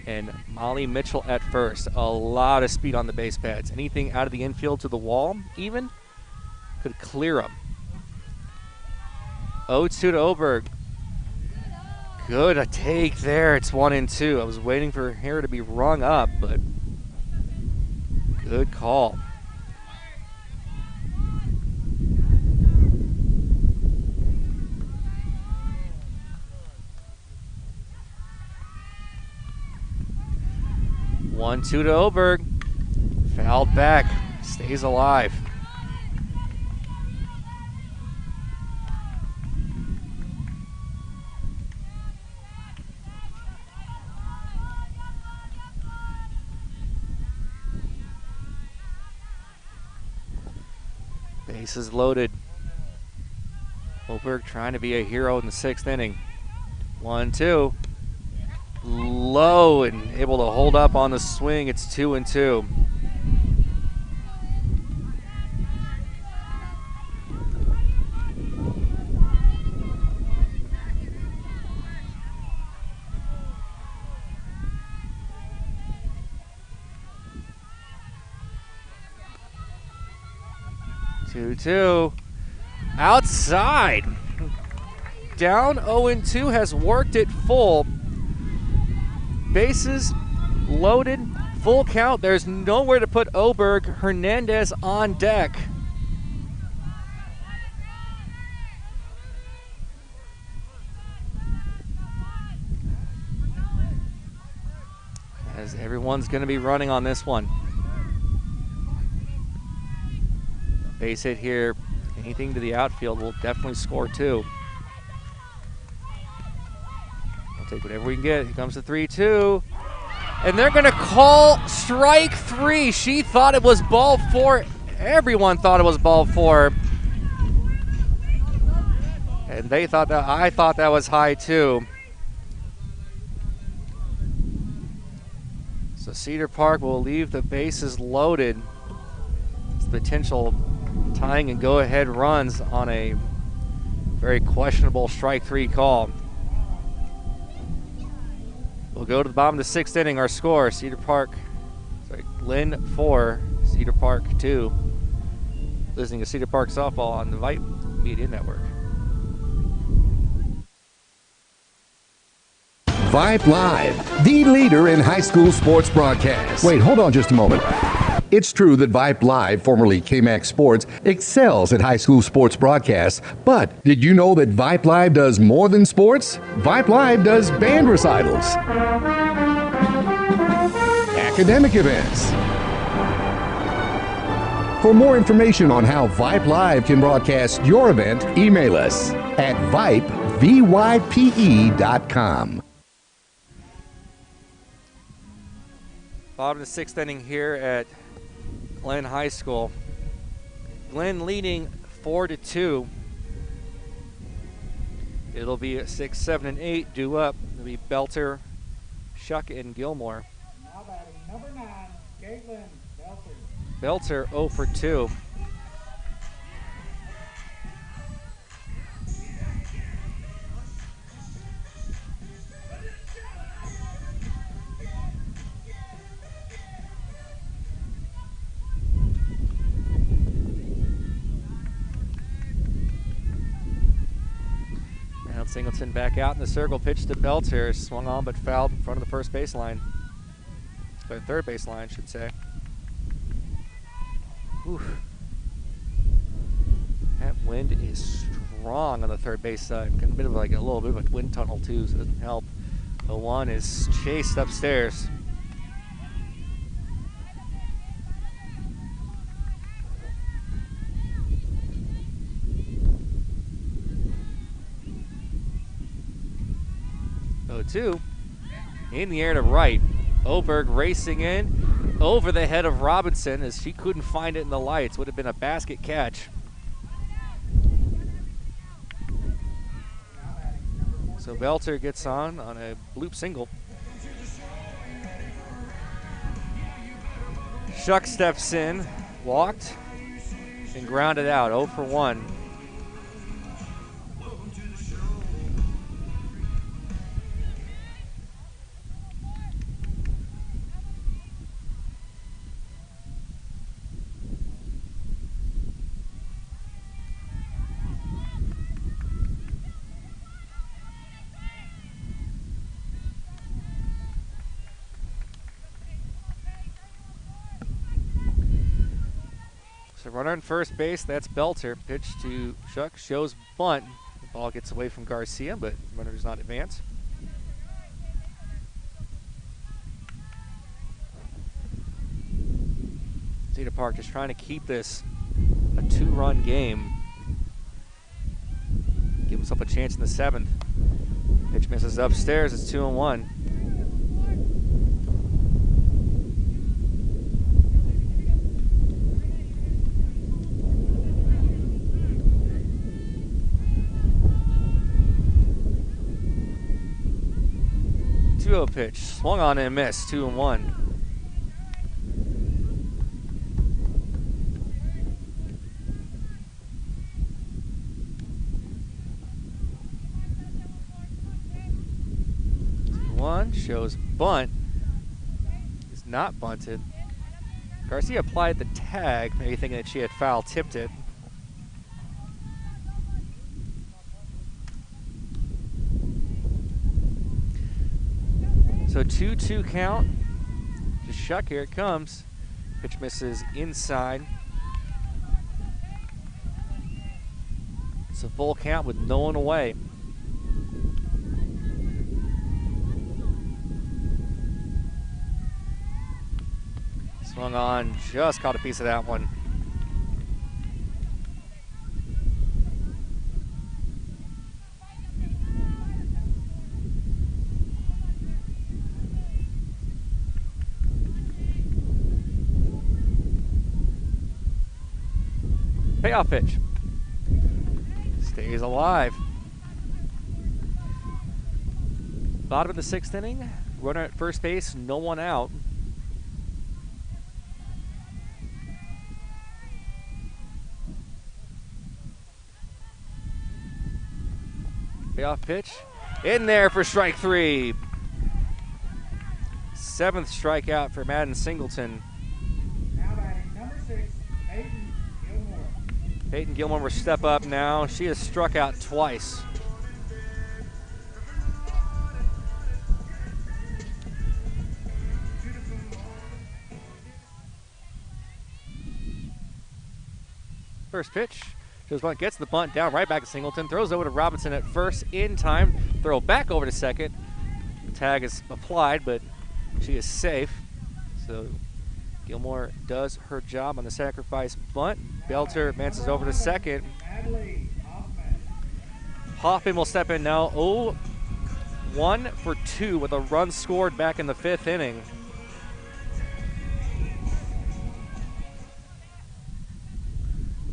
and Molly Mitchell at first. A lot of speed on the base pads. Anything out of the infield to the wall, even, could clear them. 0-2 to Oberg. Good a take there. It's 1-2. I was waiting for hair to be rung up, but good call. One, 2 to Oberg. Fouled back. Stays alive. Bases loaded. Oberg trying to be a hero in the 6th inning. 1-2. Low and able to hold up on the swing. It's 2-2. Two. Outside. Down 0-2, has worked it full. Bases loaded, full count. There's nowhere to put Oberg. Hernandez on deck. As everyone's going to be running on this one. Base hit here, anything to the outfield will definitely score 2. We'll take whatever we can get. Here comes the 3-2. And they're going to call strike 3. She thought it was ball 4. Everyone thought it was ball 4. And they thought that, I thought that was high too. So Cedar Park will leave the bases loaded. It's potential tying and go-ahead runs on a very questionable strike 3 call. We'll go to the bottom of the 6th inning. Our score, Glen 4, Cedar Park 2. Listening to Cedar Park Softball on the Vype Media Network. Vype Live, the leader in high school sports broadcasts. Wait, hold on just a moment. It's true that Vype Live, formerly KMAX Sports, excels at high school sports broadcasts. But did you know that Vype Live does more than sports? Vype Live does band recitals, academic events. For more information on how Vype Live can broadcast your event, email us at vype.com. Bottom of the 6th inning here at Glen High School. Glen leading 4-2. It'll be at 6, 7, and 8 due up. It'll be Belter, Shuck, and Gilmore. Now batting number 9, Caitlin Belter. Belter 0 for 2. Singleton back out in the circle, pitch to Belter, swung on but fouled in front of the first baseline. Or the third baseline, I should say. Whew. That wind is strong on the third base side. Got a little bit of a wind tunnel too, so it doesn't help. The 1 is chased upstairs. Two in the air to right. Oberg racing in over the head of Robinson as she couldn't find it in the lights. Would have been a basket catch. So Belter gets on a bloop single. Shuck steps in, walked, and grounded out. 0 for 1. So runner on first base, that's Belter. Pitch to Shuck, shows bunt. The ball gets away from Garcia, but runner does not advance. Cedar Park just trying to keep this a 2-run game. Give himself a chance in the 7th. Pitch misses upstairs, it's 2-1. Pitch swung on and missed. 2-1. One shows bunt. Is not bunted. Garcia applied the tag, maybe thinking that she had foul tipped it. So 2-2 count. Just Shuck, here it comes. Pitch misses inside. It's a full count with no one away. Swung on, just caught a piece of that one. Payoff pitch. Stays alive. Bottom of the 6th inning. Runner at first base, no one out. Payoff pitch. In there for strike 3. 7th strikeout for Madden Singleton. Now batting number 6, Peyton Gilmore. Peyton Gilmore will step up now. She has struck out twice. First pitch. Joe's bunt gets the bunt down right back to Singleton. Throws over to Robinson at first in time. Throw back over to second. The tag is applied, but she is safe. So Gilmore does her job on the sacrifice bunt. Belter advances over to second. Natalie Hoffman. Hoffman will step in now. 0-1 for 2 with a run scored back in the 5th inning.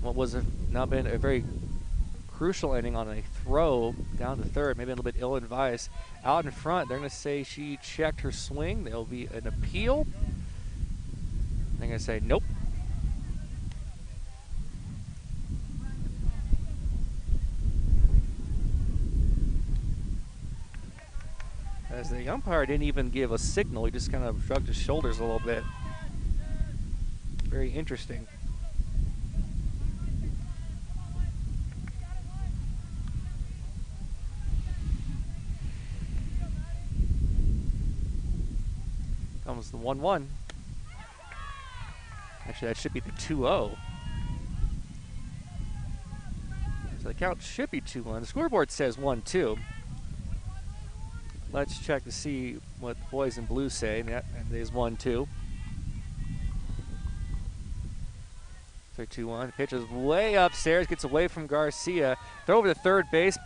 What was now been a very crucial inning on a throw down to third, maybe a little bit ill-advised. Out in front, they're going to say she checked her swing. There will be an appeal. They're going to say nope. As the umpire didn't even give a signal, he just kind of shrugged his shoulders a little bit. Very interesting. Comes the 1-1. Actually, that should be the 2-0. So the count should be 2-1. The scoreboard says 1-2. Let's check to see what the boys in blue say. And that is 1-2. So 2-1. The pitch is way upstairs, gets away from Garcia. Throw over to third base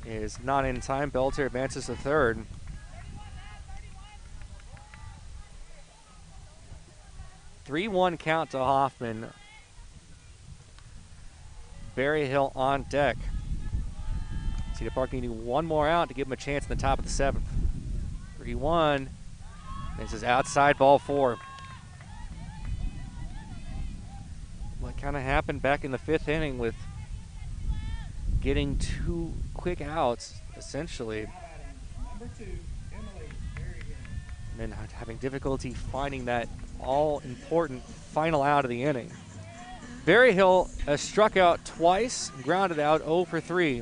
is not in time. Belter advances to third. 3-1 count to Hoffman. Berryhill on deck. Cedar Park needing one more out to give him a chance in the top of the 7th. 3-1. This is outside ball 4. What kind of happened back in the 5th inning with getting 2 quick outs, essentially. Number 2, Emily Berryhill. And then having difficulty finding that all-important final out of the inning. Berryhill has struck out twice, grounded out 0 for 3.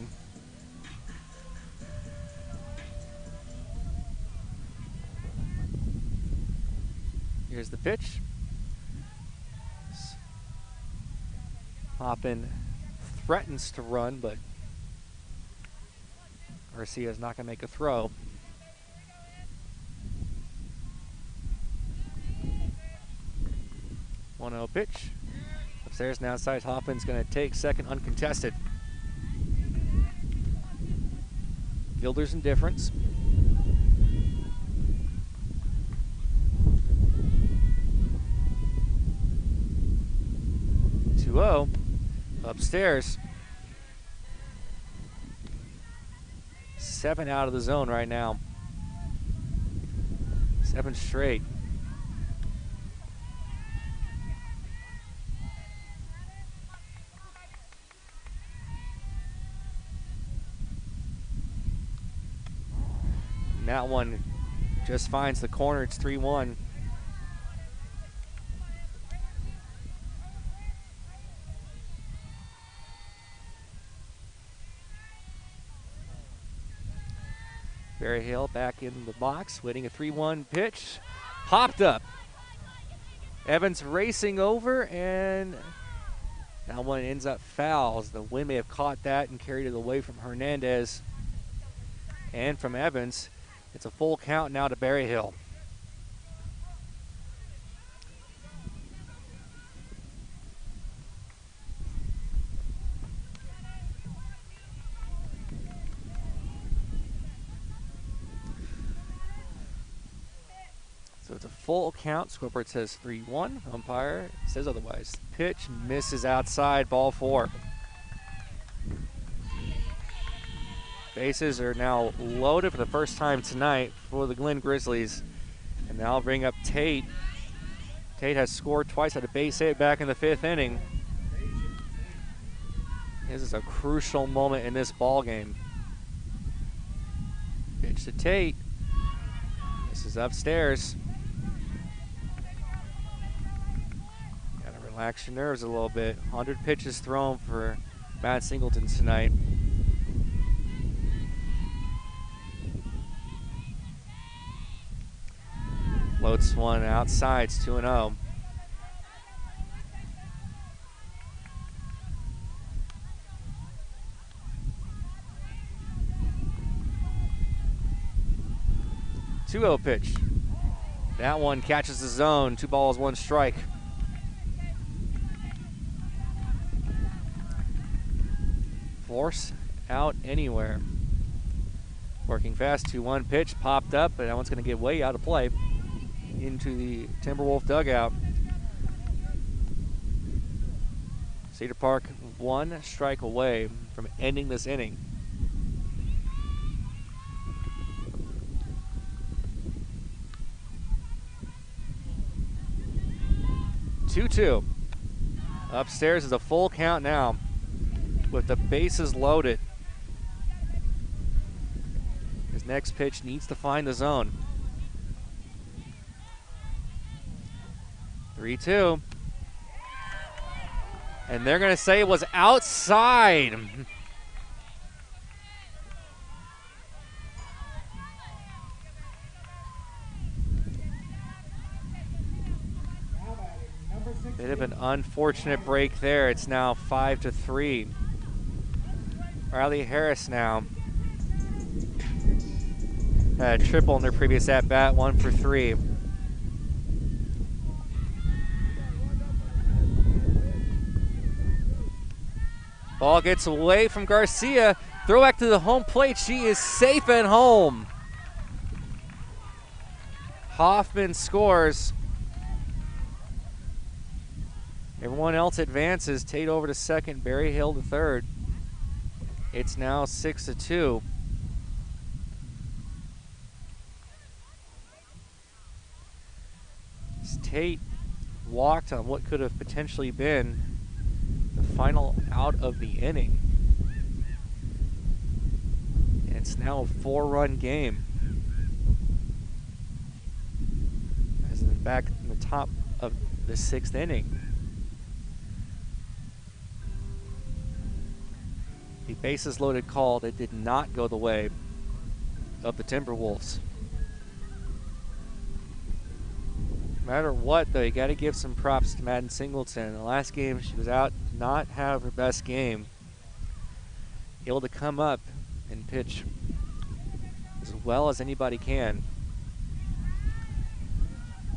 Here's the pitch. Hoffman threatens to run, but Garcia is not going to make a throw. 1-0 pitch. Upstairs and outside, Hoffman's going to take second uncontested. Fielder's indifference. 2-0. Upstairs. 7 out of the zone right now. 7 straight. And that one just finds the corner. It's 3-1. Berryhill back in the box, waiting a 3-1 pitch. Popped up. Evans racing over, and that one ends up foul. The wind may have caught that and carried it away from Hernandez and from Evans. It's a full count now to Berryhill. So it's a full count. Scoreboard says 3-1. Umpire says otherwise. Pitch misses outside, ball 4. Bases are now loaded for the first time tonight for the Glen Grizzlies. And now bring up Tate. Tate has scored twice, had a base hit back in the 5th inning. This is a crucial moment in this ball game. Pitch to Tate. This This is upstairs. Gotta relax your nerves a little bit. 100 pitches thrown for Matt Singleton tonight. Floats one outside, it's 2-0. Two-0 pitch. That one catches the zone. 2 balls, 1 strike. Force out anywhere. Working fast. 2-1 pitch popped up, but that one's going to get way out of play into the Timberwolf dugout. Cedar Park 1 strike away from ending this inning. Two. Upstairs is a full count now with the bases loaded. His next pitch needs to find the zone. 3-2. And they're going to say it was outside. Bit of an unfortunate break there. It's now 5-3. Riley Harris now had a triple in their previous at-bat, 1 for 3. Ball gets away from Garcia. Throw back to the home plate. She is safe at home. Hoffman scores. Everyone else advances. Tate over to second. Barry Hill to third. It's now 6-2. Tate walked on what could have potentially been the final out of the inning. And it's now a 4-run game. As in back in the top of the 6th inning. The bases loaded call that did not go the way of the Timberwolves. No matter what, though, you got to give some props to Madden Singleton. In the last game, she was out, did not have her best game. Able to come up and pitch as well as anybody can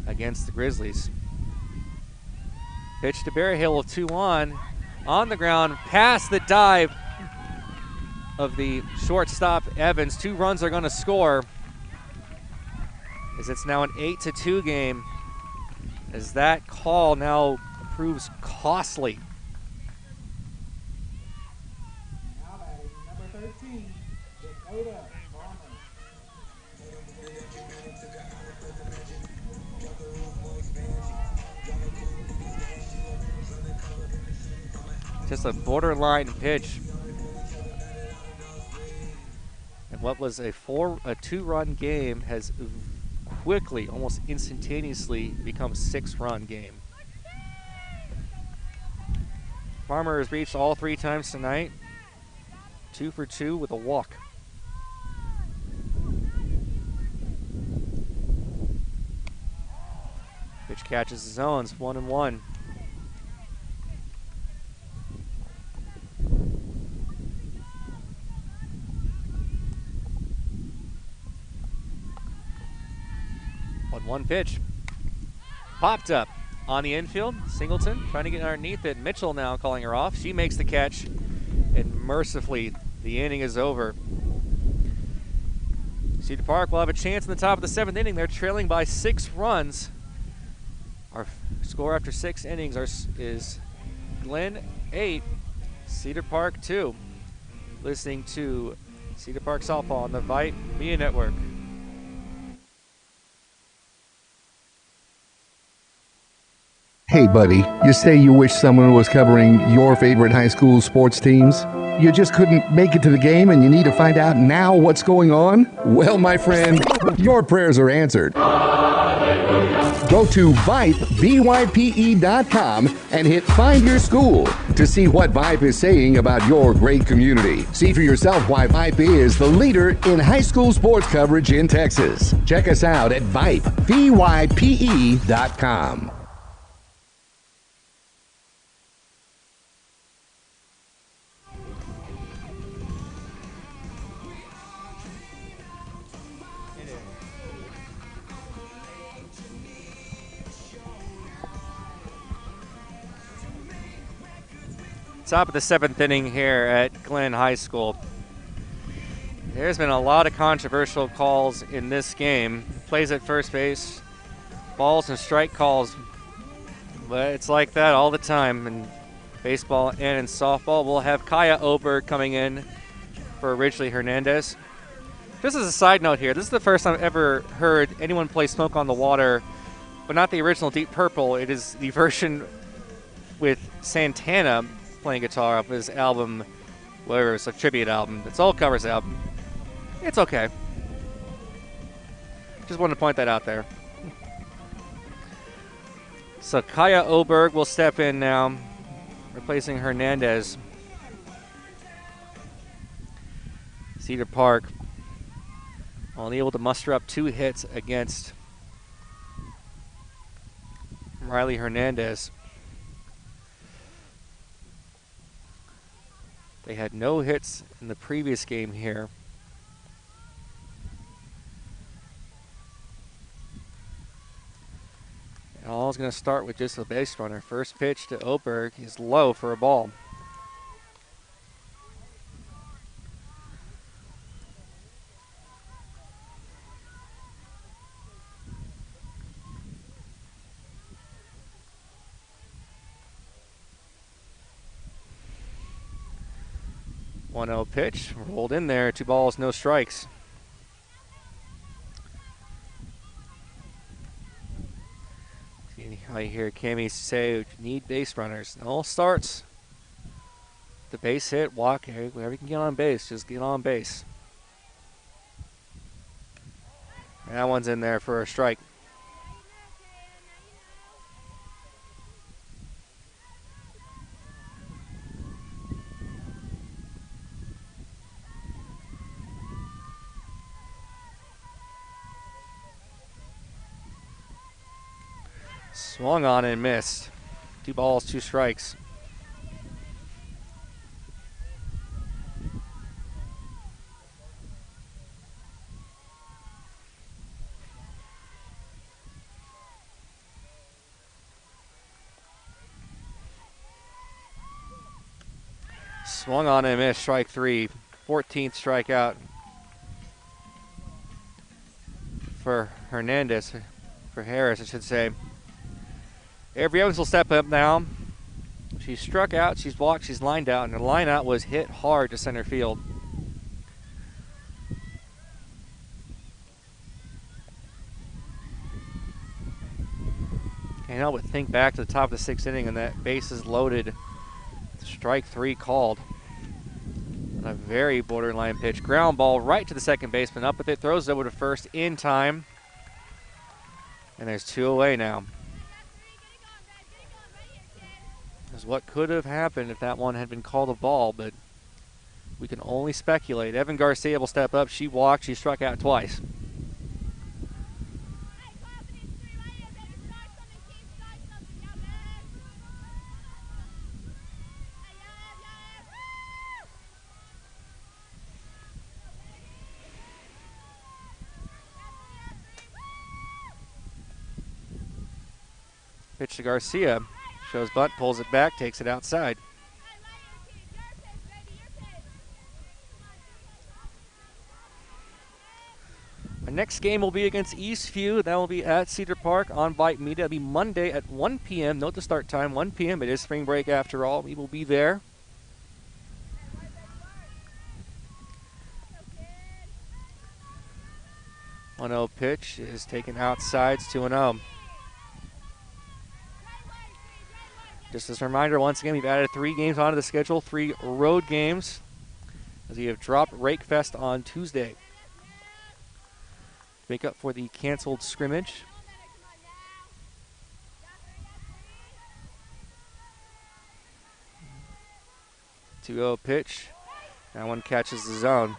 against the Grizzlies. Pitch to Berryhill of 2-1. On the ground, past the dive of the shortstop Evans. 2 runs are going to score as it's now an 8-2 game, as that call now proves costly. Now batting number 13, Dakota Farmer. Just a borderline pitch. And what was a 2-run game has quickly, almost instantaneously, become a 6-run game. Farmer has reached all 3 times tonight. 2 for 2 with a walk. Pitch catches the zones, 1-1. One pitch. Popped up on the infield. Singleton trying to get underneath it. Mitchell now calling her off. She makes the catch, and mercifully, the inning is over. Cedar Park will have a chance in the top of the 7th inning. They're trailing by 6 runs. Our score after 6 innings is Glen 8, Cedar Park 2. Listening to Cedar Park Softball on the Vype Media Network. Hey, buddy, you say you wish someone was covering your favorite high school sports teams? You just couldn't make it to the game and you need to find out now what's going on? Well, my friend, your prayers are answered. Go to Vype, VYPE.com and hit Find Your School to see what Vype is saying about your great community. See for yourself why Vype is the leader in high school sports coverage in Texas. Check us out at Vype, VYPE.com. Top of the 7th inning here at Glenn High School. There's been a lot of controversial calls in this game. Plays at first base, balls and strike calls. But it's like that all the time in baseball and in softball. We'll have Kaya Oberg coming in for Ridgely Hernandez. Just as a side note here, this is the first time I've ever heard anyone play Smoke on the Water, but not the original Deep Purple. It is the version with Santana playing guitar off his album, whatever, it's a tribute album. It's all covers album. It's okay. Just wanted to point that out there. So Kaya Oberg will step in now, replacing Hernandez. Cedar Park only able to muster up 2 hits against Riley Hernandez. They had no hits in the previous game here. And all is going to start with just a base runner. First pitch to Oberg is low for a ball. One-zero pitch, rolled in there, 2 balls, no strikes. I hear Cammy say, need base runners. It all starts, the base hit, walk, wherever you can get on base, just get on base. And that one's in there for a strike. Swung on and missed. 2 balls, 2 strikes. Swung on and missed, strike 3. 14th strikeout for Hernandez, for Harris, I should say. Avery Evans will step up now. She's struck out, she's walked, she's lined out, and her line out was hit hard to center field. Can't help but think back to the top of the 6th inning and that bases loaded. Strike 3 called. A very borderline pitch. Ground ball right to the second baseman. Up with it, throws it over to first in time. And there's 2 away now. Is what could have happened if that one had been called a ball, but we can only speculate. Evan Garcia will step up. She walked. She struck out twice. Pitch to Garcia. Shows bunt, pulls it back, takes it outside. Our next game will be against Eastview. That will be at Cedar Park on Vype Media. It'll be Monday at 1 p.m. Note the start time, 1 p.m. It is spring break after all. We will be there. One-0 pitch is taken outside. 2-0. Just as a reminder, once again, we've added 3 games onto the schedule, 3 road games. as we have dropped Rake Fest on Tuesday. To make up for the canceled scrimmage. 2-0 pitch. That one catches the zone.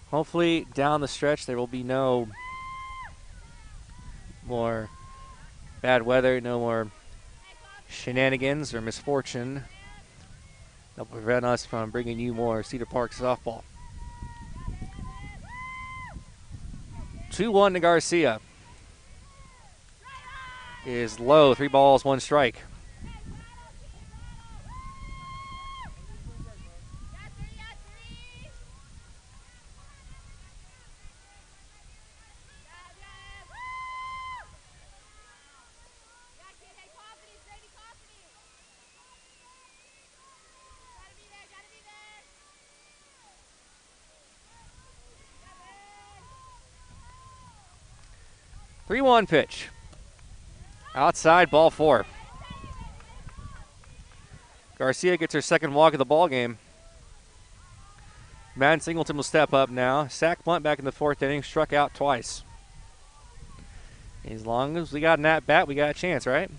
Hopefully down the stretch there will be no more bad weather, no more shenanigans or misfortune that will prevent us from bringing you more Cedar Park softball. 2-1 to Garcia. Is low, 3 balls, 1 strike. Three-one pitch. Outside, ball 4. Garcia gets her second walk of the ball game. Madden Singleton will step up now. Sack bunt back in the 4th inning, struck out twice. As long as we got an at-bat, we got a chance, right?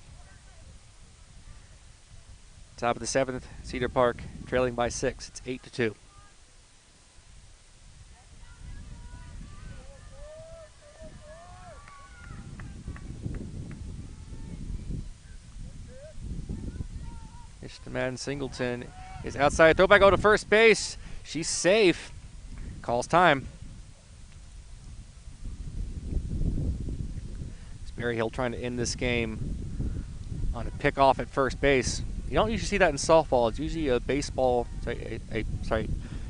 Top of the 7th, Cedar Park trailing by 6. It's 8-2. Pitch to Madden Singleton is outside. Throw back out to first base. She's safe. Calls time. It's Barry Hill trying to end this game on a pickoff at first base. You don't usually see that in softball. It's usually a baseball. Sorry,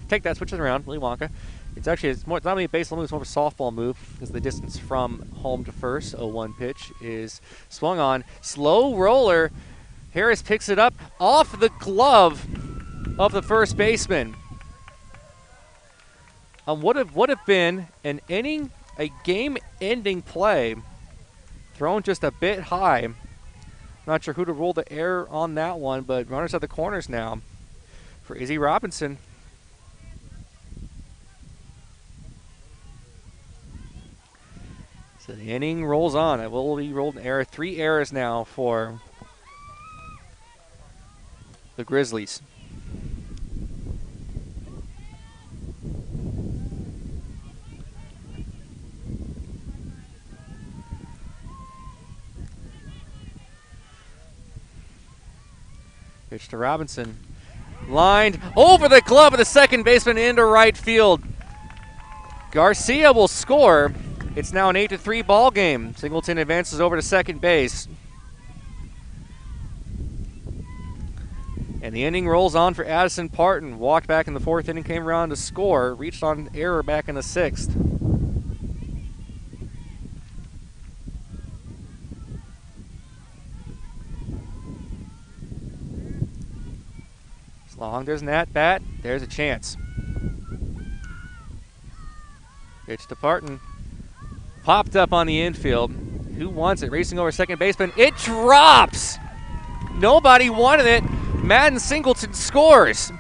take that. Switch it around. Willy Wonka. It's not really a baseball move. It's more of a softball move because the distance from home to first. 0-1 pitch is swung on. Slow roller. Harris picks it up off the glove of the first baseman. Would have been an inning, a game-ending play, thrown just a bit high. Not sure who to rule the error on that one, but runners at the corners now for Izzy Robinson. So the inning rolls on. It will be rolled an error. 3 errors now for the Grizzlies. Pitch to Robinson. Lined over the glove of the second baseman into right field. Garcia will score. It's now an 8-3 ball game. Singleton advances over to second base. And the inning rolls on for Addison Parton. Walked back in the 4th inning, came around to score. Reached on error back in the 6th. As long as there's an at-bat, there's a chance. Pitch to Parton. Popped up on the infield. Who wants it? Racing over second baseman. It drops! Nobody wanted it. Madden Singleton scores.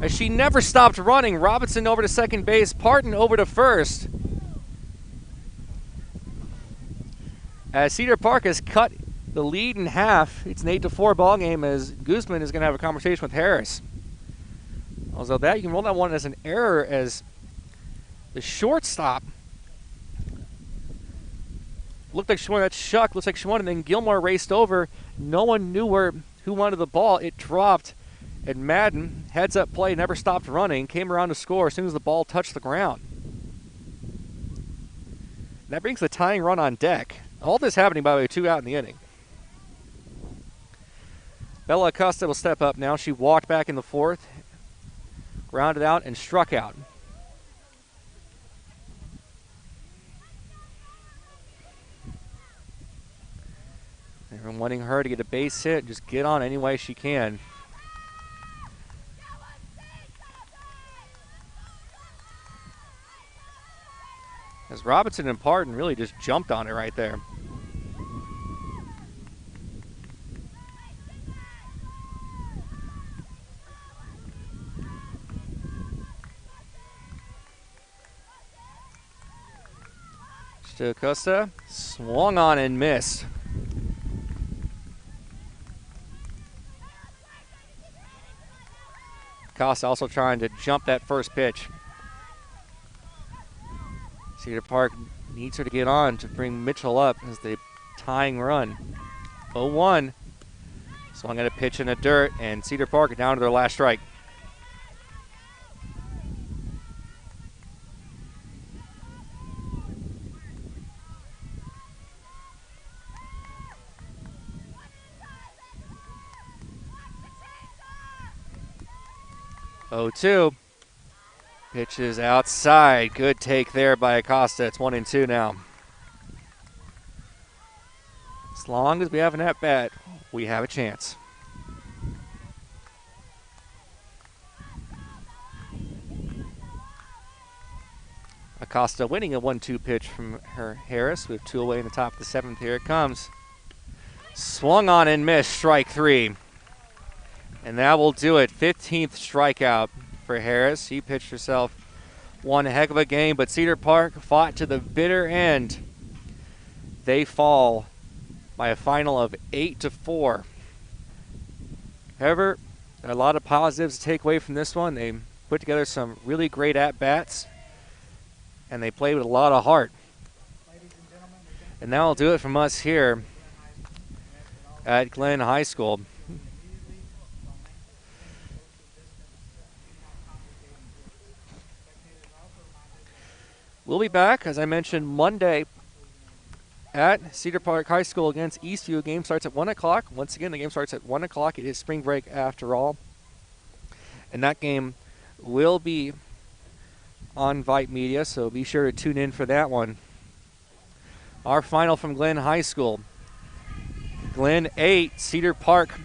As she never stopped running. Robinson over to second base. Parton over to first. As Cedar Park has cut the lead in half, it's an 8-4 ball game as Guzman is going to have a conversation with Harris. Although that, you can roll that one as an error as the shortstop looked like she wanted that shuck, looks like she wanted, and then Gilmore raced over. No one knew who wanted the ball. It dropped, and Madden, heads up play, never stopped running, came around to score as soon as the ball touched the ground. That brings the tying run on deck. All this happening, by the way, 2 out in the inning. Bella Acosta will step up now. She walked back in the 4th, grounded out, and struck out. Everyone wanting her to get a base hit, just get on any way she can. As Robinson and Parton really just jumped on it right there. to Acosta. Swung on and missed. Acosta also trying to jump that first pitch. Cedar Park needs her to get on to bring Mitchell up as the tying run. 0-1. Swung at a pitch in the dirt, and Cedar Park down to their last strike. Oh, 2. Pitch is outside. Good take there by Acosta. It's 1-2 now. As long as we have an at-bat, we have a chance. Acosta winning a 1-2 pitch from her Harris. We have 2 away in the top of the 7th. Here it comes. Swung on and missed. Strike 3. And that will do it. 15th strikeout for Harris. She pitched herself one heck of a game, but Cedar Park fought to the bitter end. They fall by a final of 8-4. However, a lot of positives to take away from this one. They put together some really great at-bats, and they played with a lot of heart. And that will do it from us here at Glenn High School. We'll be back, as I mentioned, Monday at Cedar Park High School against Eastview. Game starts at 1 o'clock. Once again, the game starts at 1 o'clock. It is spring break after all. And that game will be on Vype Media, so be sure to tune in for that one. Our final from Glenn High School. Glenn 8, Cedar Park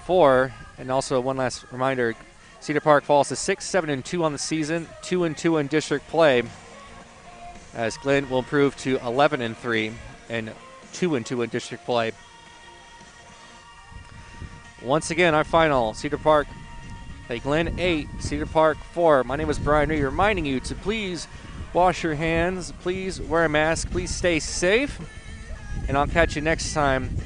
4. And also one last reminder, Cedar Park falls to 6-7-2 on the season, 2-2 in district play, as Glenn will improve to 11-3 and 2-2 in district play. Once again, our final, Cedar Park, Glenn 8, Cedar Park 4. My name is Brian Reed, reminding you to please wash your hands, please wear a mask, please stay safe, and I'll catch you next time